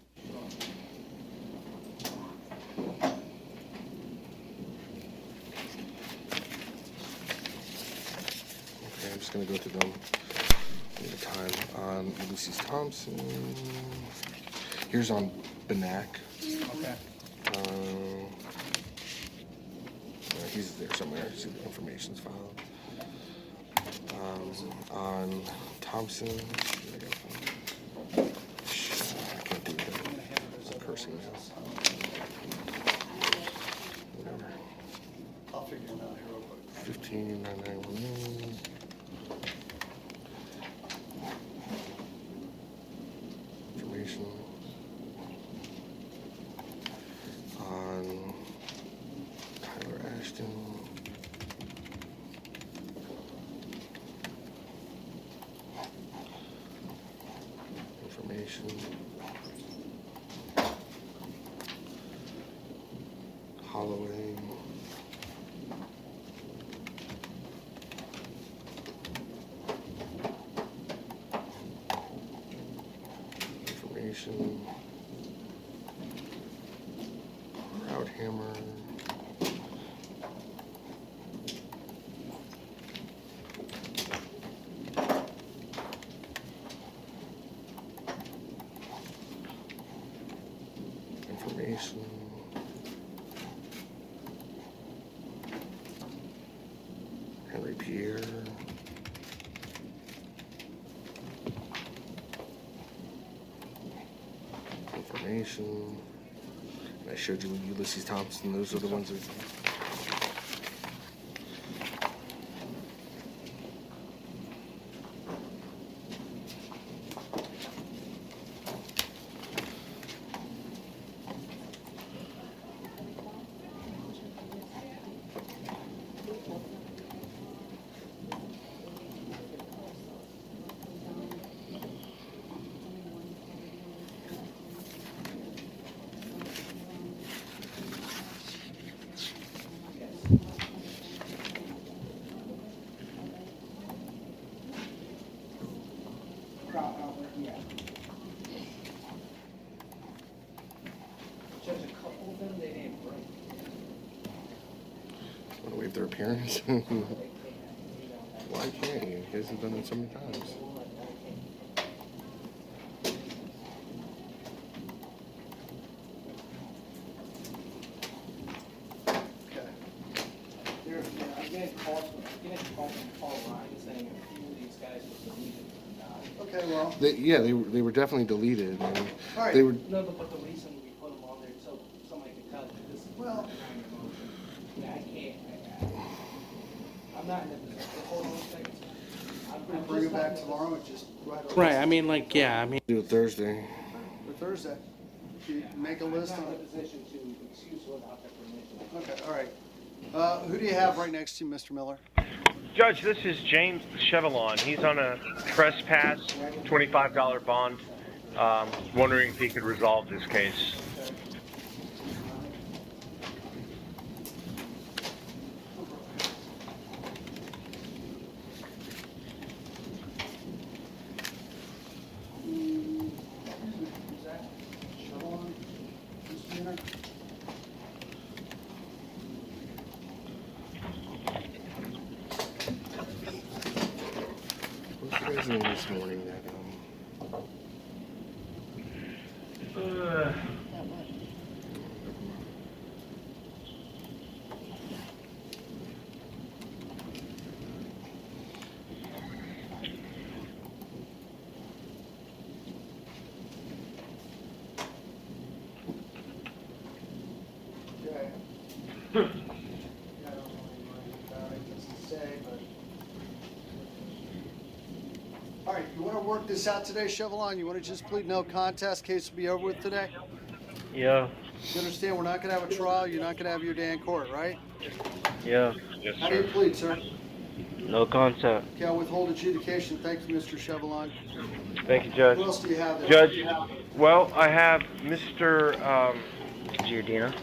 Okay, I'm just going to go through them at a time. On Ulysses Thompson. Here's on Banak.
Okay.
He's there somewhere. See the information's filed. On Thompson. I can't do that. information on Tyler Ashton. Information. Holloway. Information. Crowdhammer. Information. Henry Pierre. Information. I showed you Ulysses Thompson. Those are the ones that. Want to waive their appearance? Why can't you? He hasn't done it so many times.
Okay.
I'm getting calls from Paul Ryan saying a few of these guys were deleted.
Okay, well.
They were definitely deleted. And
All right.
They were.
No, but the reason we put them on there so somebody can tell that this is
Well.
Yeah, I can't. I'm not in a position. Hold on a second.
We'll bring it back tomorrow and just write a list.
Right. I mean, like, yeah. I mean,
Do it Thursday.
For Thursday. You make a list
I'm
on
not in a
it.
position to excuse without their permission.
Okay, all right. Who do you have right next to you, Mr. Miller?
Judge, this is James Chevalon. He's on a trespass, $25 bond. Wondering if he could resolve this case.
Who's that? Sean? Mr. Miller?
What's the guy's name this morning that
Okay. I don't know anything about it, just to say, but. All right, you want to work this out today, Chevalon? You want to just plead no contest, case will be over with today?
Yeah,
You understand, we're not going to have a trial, you're not going to have your day in court, right?
yeah.
Yes,
How do you plead, sir?
No contact.
Okay, I'll withhold adjudication. Thank you, Mr. Chevalon.
Thank you, Judge.
Who else do you have there?
Judge, well, I have Mr.
Giordina.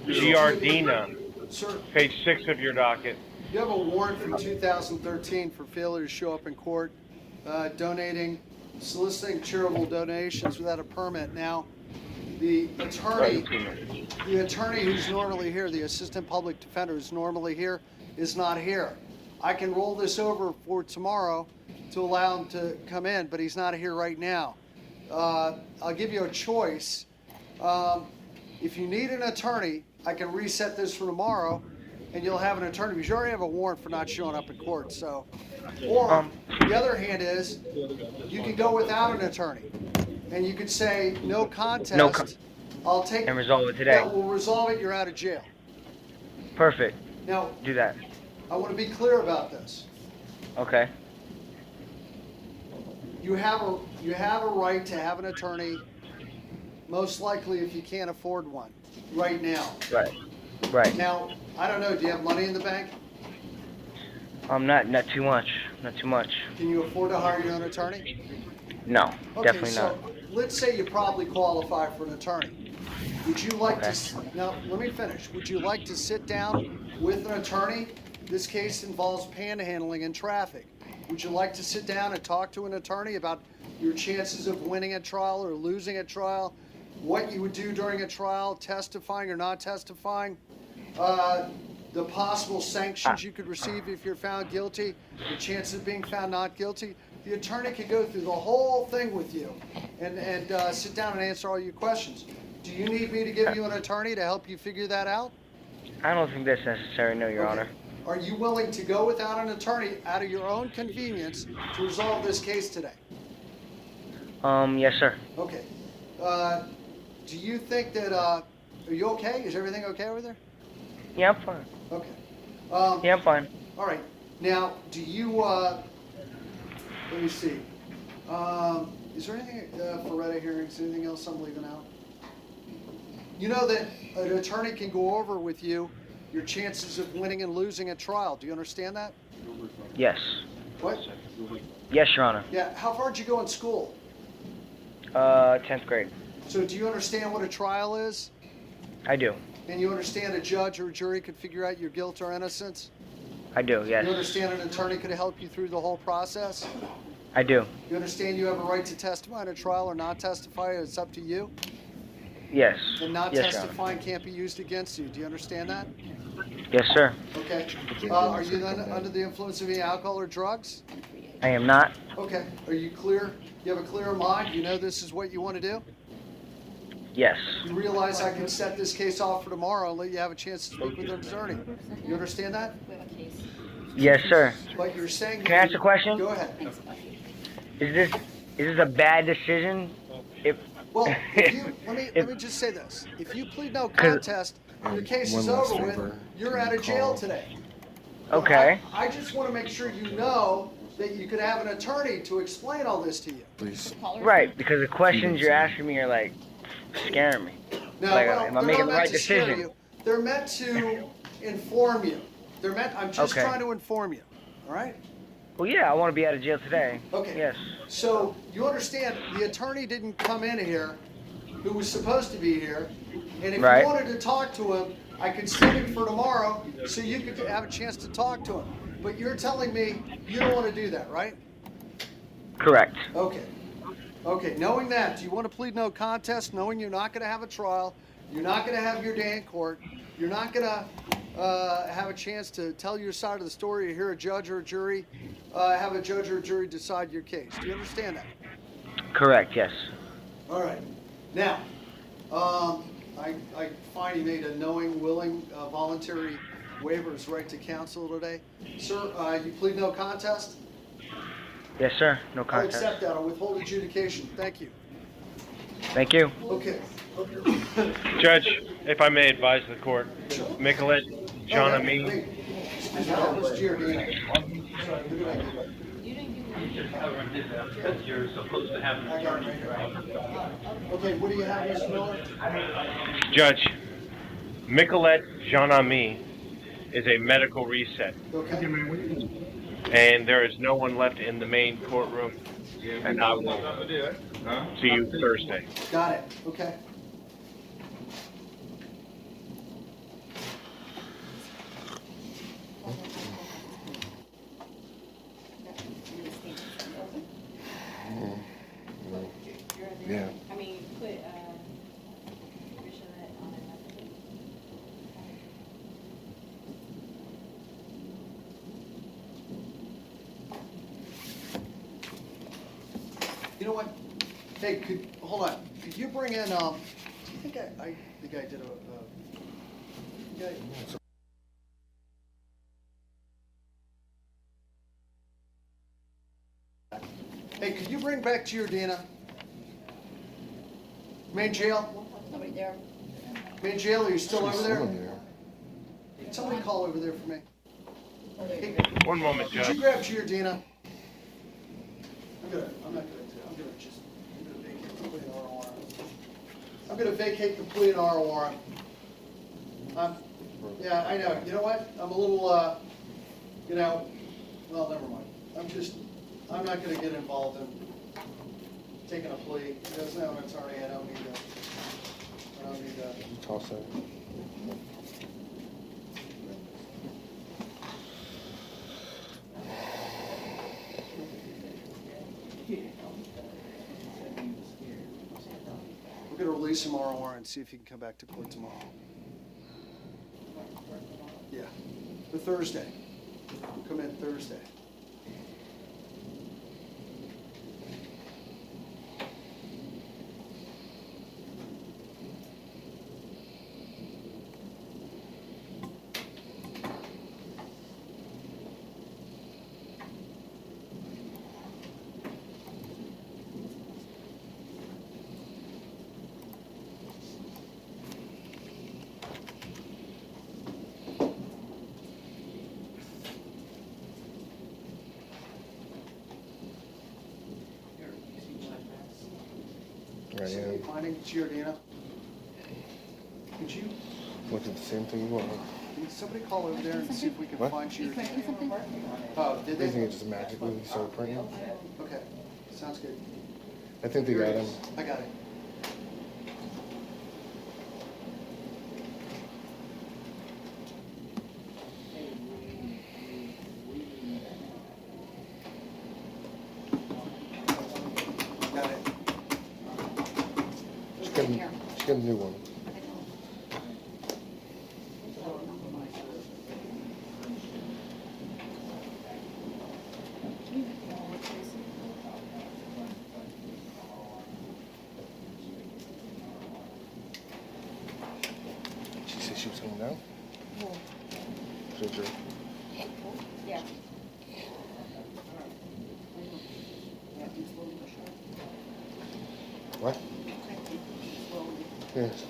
Giardina,
Sir,
page 6 of your docket.
you have a warrant from 2013 for failure to show up in court, soliciting charitable donations without a permit. Now, the attorney who's normally here, the assistant public defender who's normally here, is not here. I can roll this over for tomorrow to allow him to come in, but he's not here right now. I'll give you a choice. If you need an attorney, I can reset this for tomorrow, and you'll have an attorney, because you already have a warrant for not showing up in court, so. Or, the other hand is, you can go without an attorney, and you could say, no contest. I'll take.
And resolve it today.
Yeah, we'll resolve it, you're out of jail.
Perfect.
Now,
Do that.
I want to be clear about this.
Okay.
you have a right to have an attorney, most likely if you can't afford one, right now.
Right. Right.
Now, I don't know, do you have money in the bank?
Not too much. Not too much.
Can you afford to hire your own attorney?
No,
Okay,
definitely
so
not.
let's say you probably qualify for an attorney. Would you like
Okay.
now, let me finish. Would you like to sit down with an attorney? This case involves panhandling and traffic. Would you like to sit down and talk to an attorney about your chances of winning a trial or losing a trial, what you would do during a trial, testifying or not testifying, the possible sanctions you could receive if you're found guilty, the chances of being found not guilty? The attorney could go through the whole thing with you and sit down and answer all your questions. Do you need me to give you an attorney to help you figure that out?
I don't think that's necessary, no, Your Honor.
Are you willing to go without an attorney out of your own convenience to resolve this case today?
Yes, sir.
Okay. Do you think that, are you okay? Is everything okay over there?
Yeah, I'm fine.
Okay.
Yeah, I'm fine.
All right. Now, do you, let me see. Is there anything, Ferretta hearings, anything else I'm leaving out? You know that an attorney can go over with you your chances of winning and losing a trial. Do you understand that?
Yes.
What?
Yes, Your Honor.
Yeah. How far did you go in school?
10th grade.
So do you understand what a trial is?
I do.
And you understand a judge or a jury could figure out your guilt or innocence?
I do, yes.
You understand an attorney could help you through the whole process?
I do.
You understand you have a right to testify in a trial or not testify? It's up to you?
Yes.
And not
Yes, Your Honor.
testifying can't be used against you. Do you understand that?
Yes, sir.
Okay. Are you then under the influence of any alcohol or drugs?
I am not.
Okay. Are you clear? You have a clear mind? You know this is what you want to do?
Yes.
You realize I can set this case off for tomorrow and let you have a chance to speak with an attorney. You understand that?
Yes, sir.
But you're saying...
Can I ask a question?
Go ahead.
Is this a bad decision?
Well, if you, let me just say this. If you plead no contest, your case is over with. You're out of jail today.
Okay.
I just want to make sure you know that you could have an attorney to explain all this to you.
Please.
Right, because the questions you're asking me are like scaring me.
No,
Like,
well,
am I
they're
making
not
the
meant
right
to scare
decision?
you. They're meant to inform you. I'm just
Okay.
trying to inform you. All right?
Well, yeah, I want to be out of jail today.
Okay.
Yes.
So you understand the attorney didn't come in here who was supposed to be here. And if
Right.
you wanted to talk to him, I could set him for tomorrow so you could have a chance to talk to him. But you're telling me you don't want to do that, right?
Correct.
Okay. Okay, knowing that, do you want to plead no contest, knowing you're not going to have a trial, you're not going to have your day in court, you're not going to have a chance to tell your side of the story or hear a judge or a jury, have a judge or a jury decide your case. Do you understand that?
Correct, yes.
All right. Now, I find he made a knowing, willing, voluntary waiver of his right to counsel today. Sir, you plead no contest?
Yes, sir. No
I'll
contest.
accept that. I'll withhold adjudication. Thank you.
Thank you.
Okay.
Judge, if I may advise the court, Michelet, John Amin.
Excuse me, that was Giordano. Sorry, who did I give it?
You're supposed to have an
I got it right here. Okay, what do you have, Mr. Miller?
Judge, Michelet Jean Ami is a medical reset,
Okay.
and there is no one left in the main courtroom, and I will see you Thursday.
Got it. Okay.
Yeah.
I mean, put, Richard on it.
You know what? Hey, hold on. Could you bring in, do you think I think I did Hey, could you bring back Giordina? Main jail?
Nobody there.
Main jail, are you still over there?
Someone there.
Somebody call over there for me. Hey,
One moment,
could
Judge.
you grab Giordina? I'm gonna vacate the plea and oral warrant. I'm gonna vacate the plea and oral warrant. Yeah, I know. You know what? I'm a little, well, never mind. I'm not gonna get involved in taking a plea. He doesn't have an attorney. I don't need that.
Toss it.
We're gonna release him oral warrant and see if he can come back to court tomorrow. Yeah, for Thursday. We'll come in Thursday. Finding Giordina. Could you,
Look at the same thing you want.
can somebody call over there and see if we can
What?
find Giordina? Oh, did
I think
they?
it just magically started printing.
Okay, sounds good.
I think they
Here
got
it
him.
is. I got it. Got it.
She got a new one. She said she was coming down? Sure.
Yeah.
What? Yes.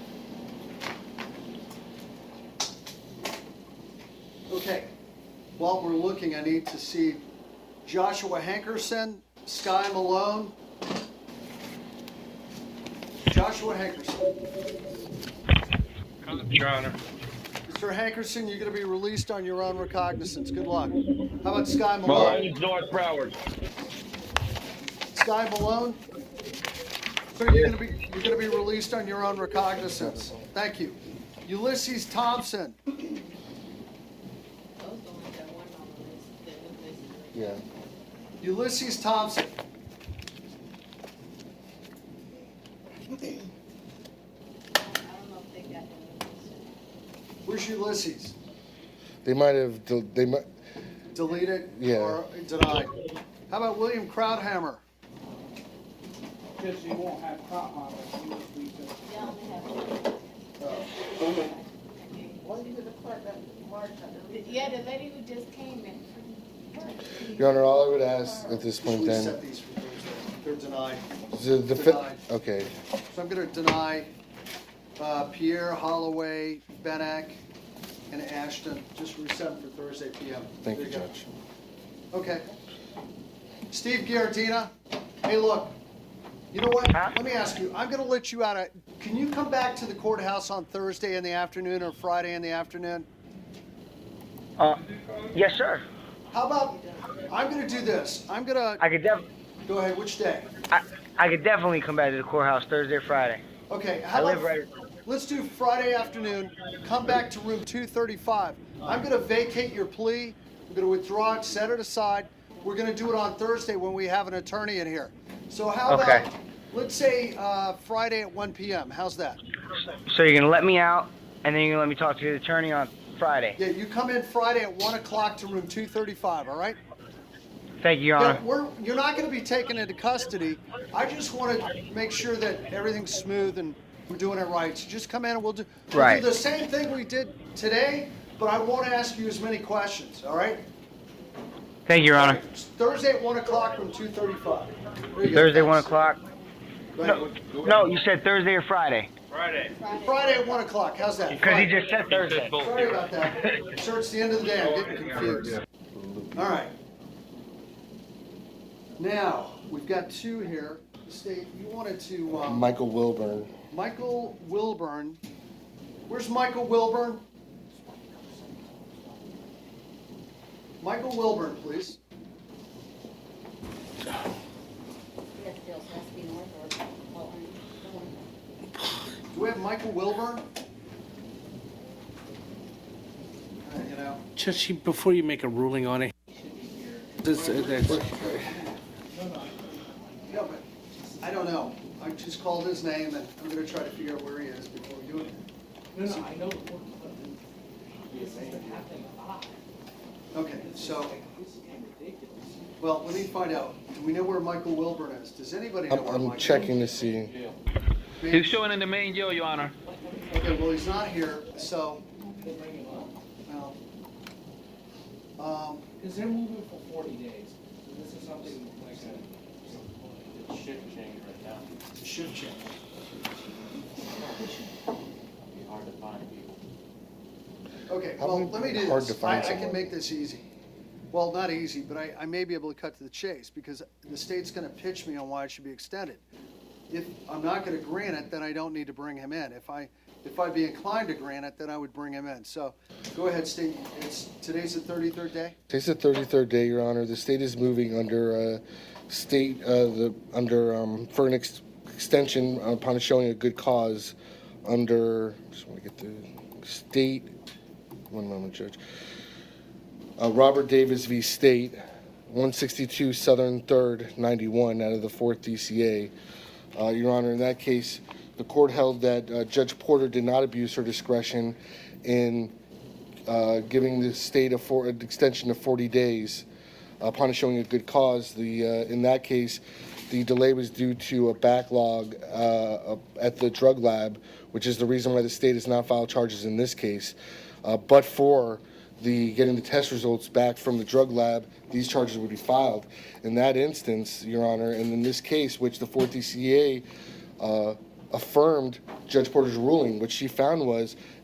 Okay, while we're looking, I need to see Joshua Hankerson, Sky Malone. Joshua Hankerson.
Your Honor.
Mr. Hankerson, you're going to be released on your own recognizance. Good luck. How about Sky Malone?
Malone, North Broward.
Sky Malone? Sir, you're going to be released on your own recognizance. Thank you. Ulysses Thompson.
Yeah.
Ulysses Thompson. Where's Ulysses?
They might have. They might.
Deleted
Yeah.
or denied? How about William Krauthammer?
Because you won't have crop models.
Yeah, the lady who just came in.
Your Honor, all I would ask at this point
We
then.
set these for Thursday. They're denied.
Denied. Okay.
So I'm going to deny Pierre, Holloway, Benek, and Ashton. Just reset them for Thursday PM.
Thank you,
There go.
Judge.
Okay. Steve Giardina, hey, look, you know what? Let me ask you. I'm going to let you out of. Can you come back to the courthouse on Thursday in the afternoon or Friday in the afternoon?
Yes, sir.
How about? I'm going to do this. I'm going to.
I could
Go ahead. Which day?
I could definitely come back to the courthouse Thursday or Friday.
Okay.
I
How
live
about?
right.
Let's do Friday afternoon. Come back to room 235. I'm going to vacate your plea. I'm going to withdraw it, set it aside. We're going to do it on Thursday when we have an attorney in here. So how
Okay.
about, let's say Friday at 1 p.m. How's that?
So you're gonna let me out, and then you're gonna let me talk to the attorney on Friday.
Yeah, you come in Friday at 1 o'clock to room 235, all right?
Thank you, Your Honor.
Yeah, you're not going to be taken into custody. I just want to make sure that everything's smooth and we're doing it right. So just come in and we'll do the same thing we did today, but I won't ask you as many questions, all right?
Thank you, Your Honor.
Thursday at 1 o'clock, room 235.
Thursday, 1 o'clock.
No,
No, you said Thursday or Friday.
Friday.
Friday at 1 o'clock. How's that?
Because he just said Thursday.
Sorry about that. Sir, it's the end of the day. I'm getting confused. All right. Now, We've got two here. The state, you wanted to,
Michael Wilburn.
Michael Wilburn. Where's Michael Wilburn? Michael Wilburn, please. Do we have Michael Wilburn? You know.
Judge, before you make a ruling on it,
Yeah, but I don't know. I just called his name, and I'm gonna try to figure out where he is before we do it.
No, I know. This has been happening a lot.
Okay, so, well, let me find out. Do we know where Michael Wilburn is? Does anybody know where Michael?
I'm checking to see.
He's showing in the main jail, Your Honor.
Okay, well, he's not here, so, well,
Because they're moving for 40 days. So this is something like a
Shift change right now.
it's a shift change.
Be hard to find people.
Okay,
How
well,
would
let me
it
do
be hard
this.
to find
I can
someone?
make this easy. Well, not easy, but I may be able to cut to the chase because the state's gonna pitch me on why it should be extended. If I'm not gonna grant it, then I don't need to bring him in. If I'd be inclined to grant it, then I would bring him in. So, go ahead, state, today's the 33rd day?
Today's the 33rd day, Your Honor. The state is moving under for an extension upon showing a good cause under. Just want to get the state. One moment, Judge. Robert Davis v. State, 162 Southern 3rd 91 out of the 4th DCA. Your Honor, in that case, the court held that Judge Porter did not abuse her discretion in giving the state an extension of 40 days upon showing a good cause. In that case, the delay was due to a backlog at the drug lab, which is the reason why the state has not filed charges in this case. But for getting the test results back from the drug lab, these charges would be filed. In that instance, Your Honor, and in this case, which the 4th DCA affirmed Judge Porter's ruling, what she found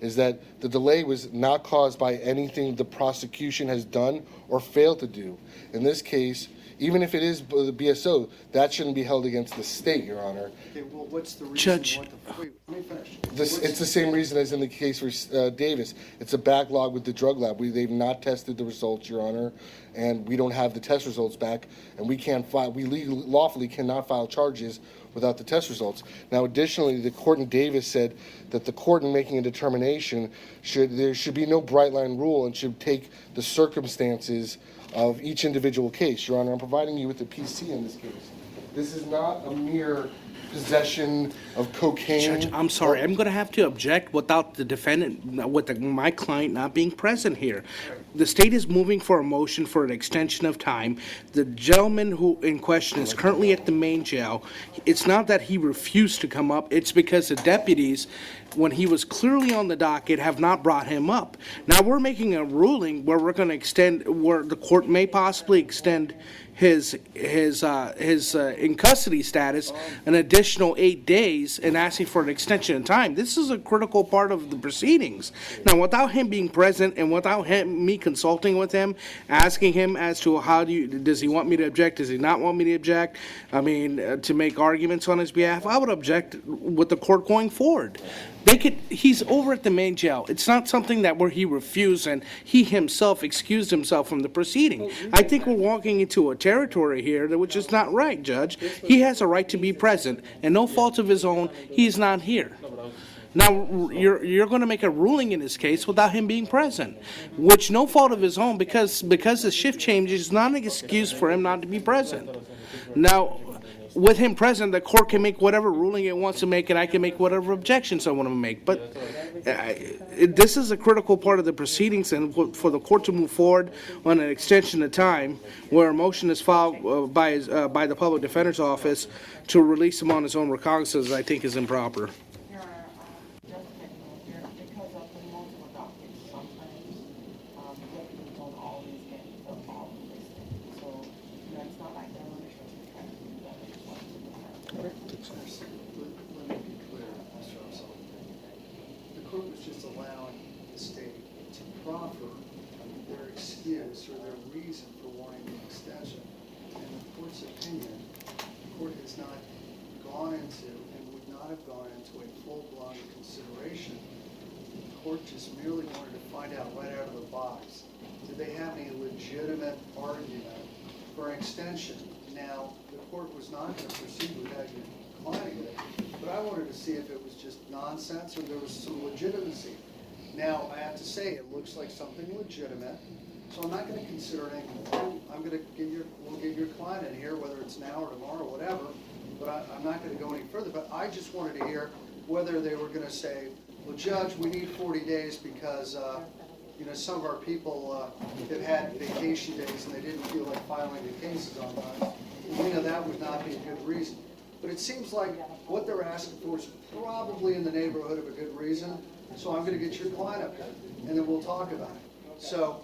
is that the delay was not caused by anything the prosecution has done or failed to do. In this case, even if it is the BSO, that shouldn't be held against the state, Your Honor.
Okay, well, what's the reason?
Judge.
Wait, let me finish.
It's the same reason as in the case for Davis. It's a backlog with the drug lab. They've not tested the results, Your Honor, and we don't have the test results back, and we can't file. We legally, lawfully cannot file charges without the test results. Now, additionally, the court in Davis said that the court, in making a determination, there should be no bright line rule and should take the circumstances of each individual case. Your Honor, I'm providing you with the PC in this case. This is not a mere possession of cocaine.
Judge, I'm sorry. I'm going to have to object without the defendant, my client not being present here. The state is moving for a motion for an extension of time. The gentleman who in question is currently at the main jail. It's not that he refused to come up. It's because the deputies, when he was clearly on the docket, have not brought him up. Now we're making a ruling where we're going to extend, where the court may possibly extend his in custody status an additional 8 days and asking for an extension of time. This is a critical part of the proceedings. Now, without him being present and without me consulting with him, asking him as to does he want me to object, does he not want me to object, I mean, to make arguments on his behalf, I would object with the court going forward. He's over at the main jail. It's not something that where he refused and he himself excused himself from the proceeding. I think we're walking into a territory here which is not right, Judge. He has a right to be present, and no fault of his own, he's not here. Now, you're going to make a ruling in this case without him being present, which no fault of his own, because the shift change is not an excuse for him not to be present. Now, with him present, the court can make whatever ruling it wants to make, and I can make whatever objections I want to make. But this is a critical part of the proceedings, and for the court to move forward on an extension of time, where a motion is filed by the public defender's office to release him on his own recognizance, I think is improper.
Because of the multiple dockets, sometimes deputies don't always get the all listed. So, it's not like they're really trying to do that. They just want to do that.
Let me be clear, Mr. Russell. The court was just allowing the state to proffer their excuse or their reason for wanting the extension. And the court's opinion court has not gone into and would not have gone into a full-blown consideration. The court just merely wanted to find out right out of the box, did they have any legitimate argument for an extension? Now, the court was not going to proceed without you declining it, but I wanted to see if it was just nonsense or there was some legitimacy. Now, I have to say, it looks like something legitimate, so I'm not going to consider it anymore. I'm going to we'll get your client in here, whether it's now or tomorrow, or whatever, but I'm not going to go any further. But I just wanted to hear whether they were going to say, well, Judge, we need 40 days because, some of our people have had vacation days and they didn't feel like filing the cases on time. That would not be a good reason. But it seems like what they're asking for is probably in the neighborhood of a good reason. So I'm going to get your client up here, and then we'll talk about it. So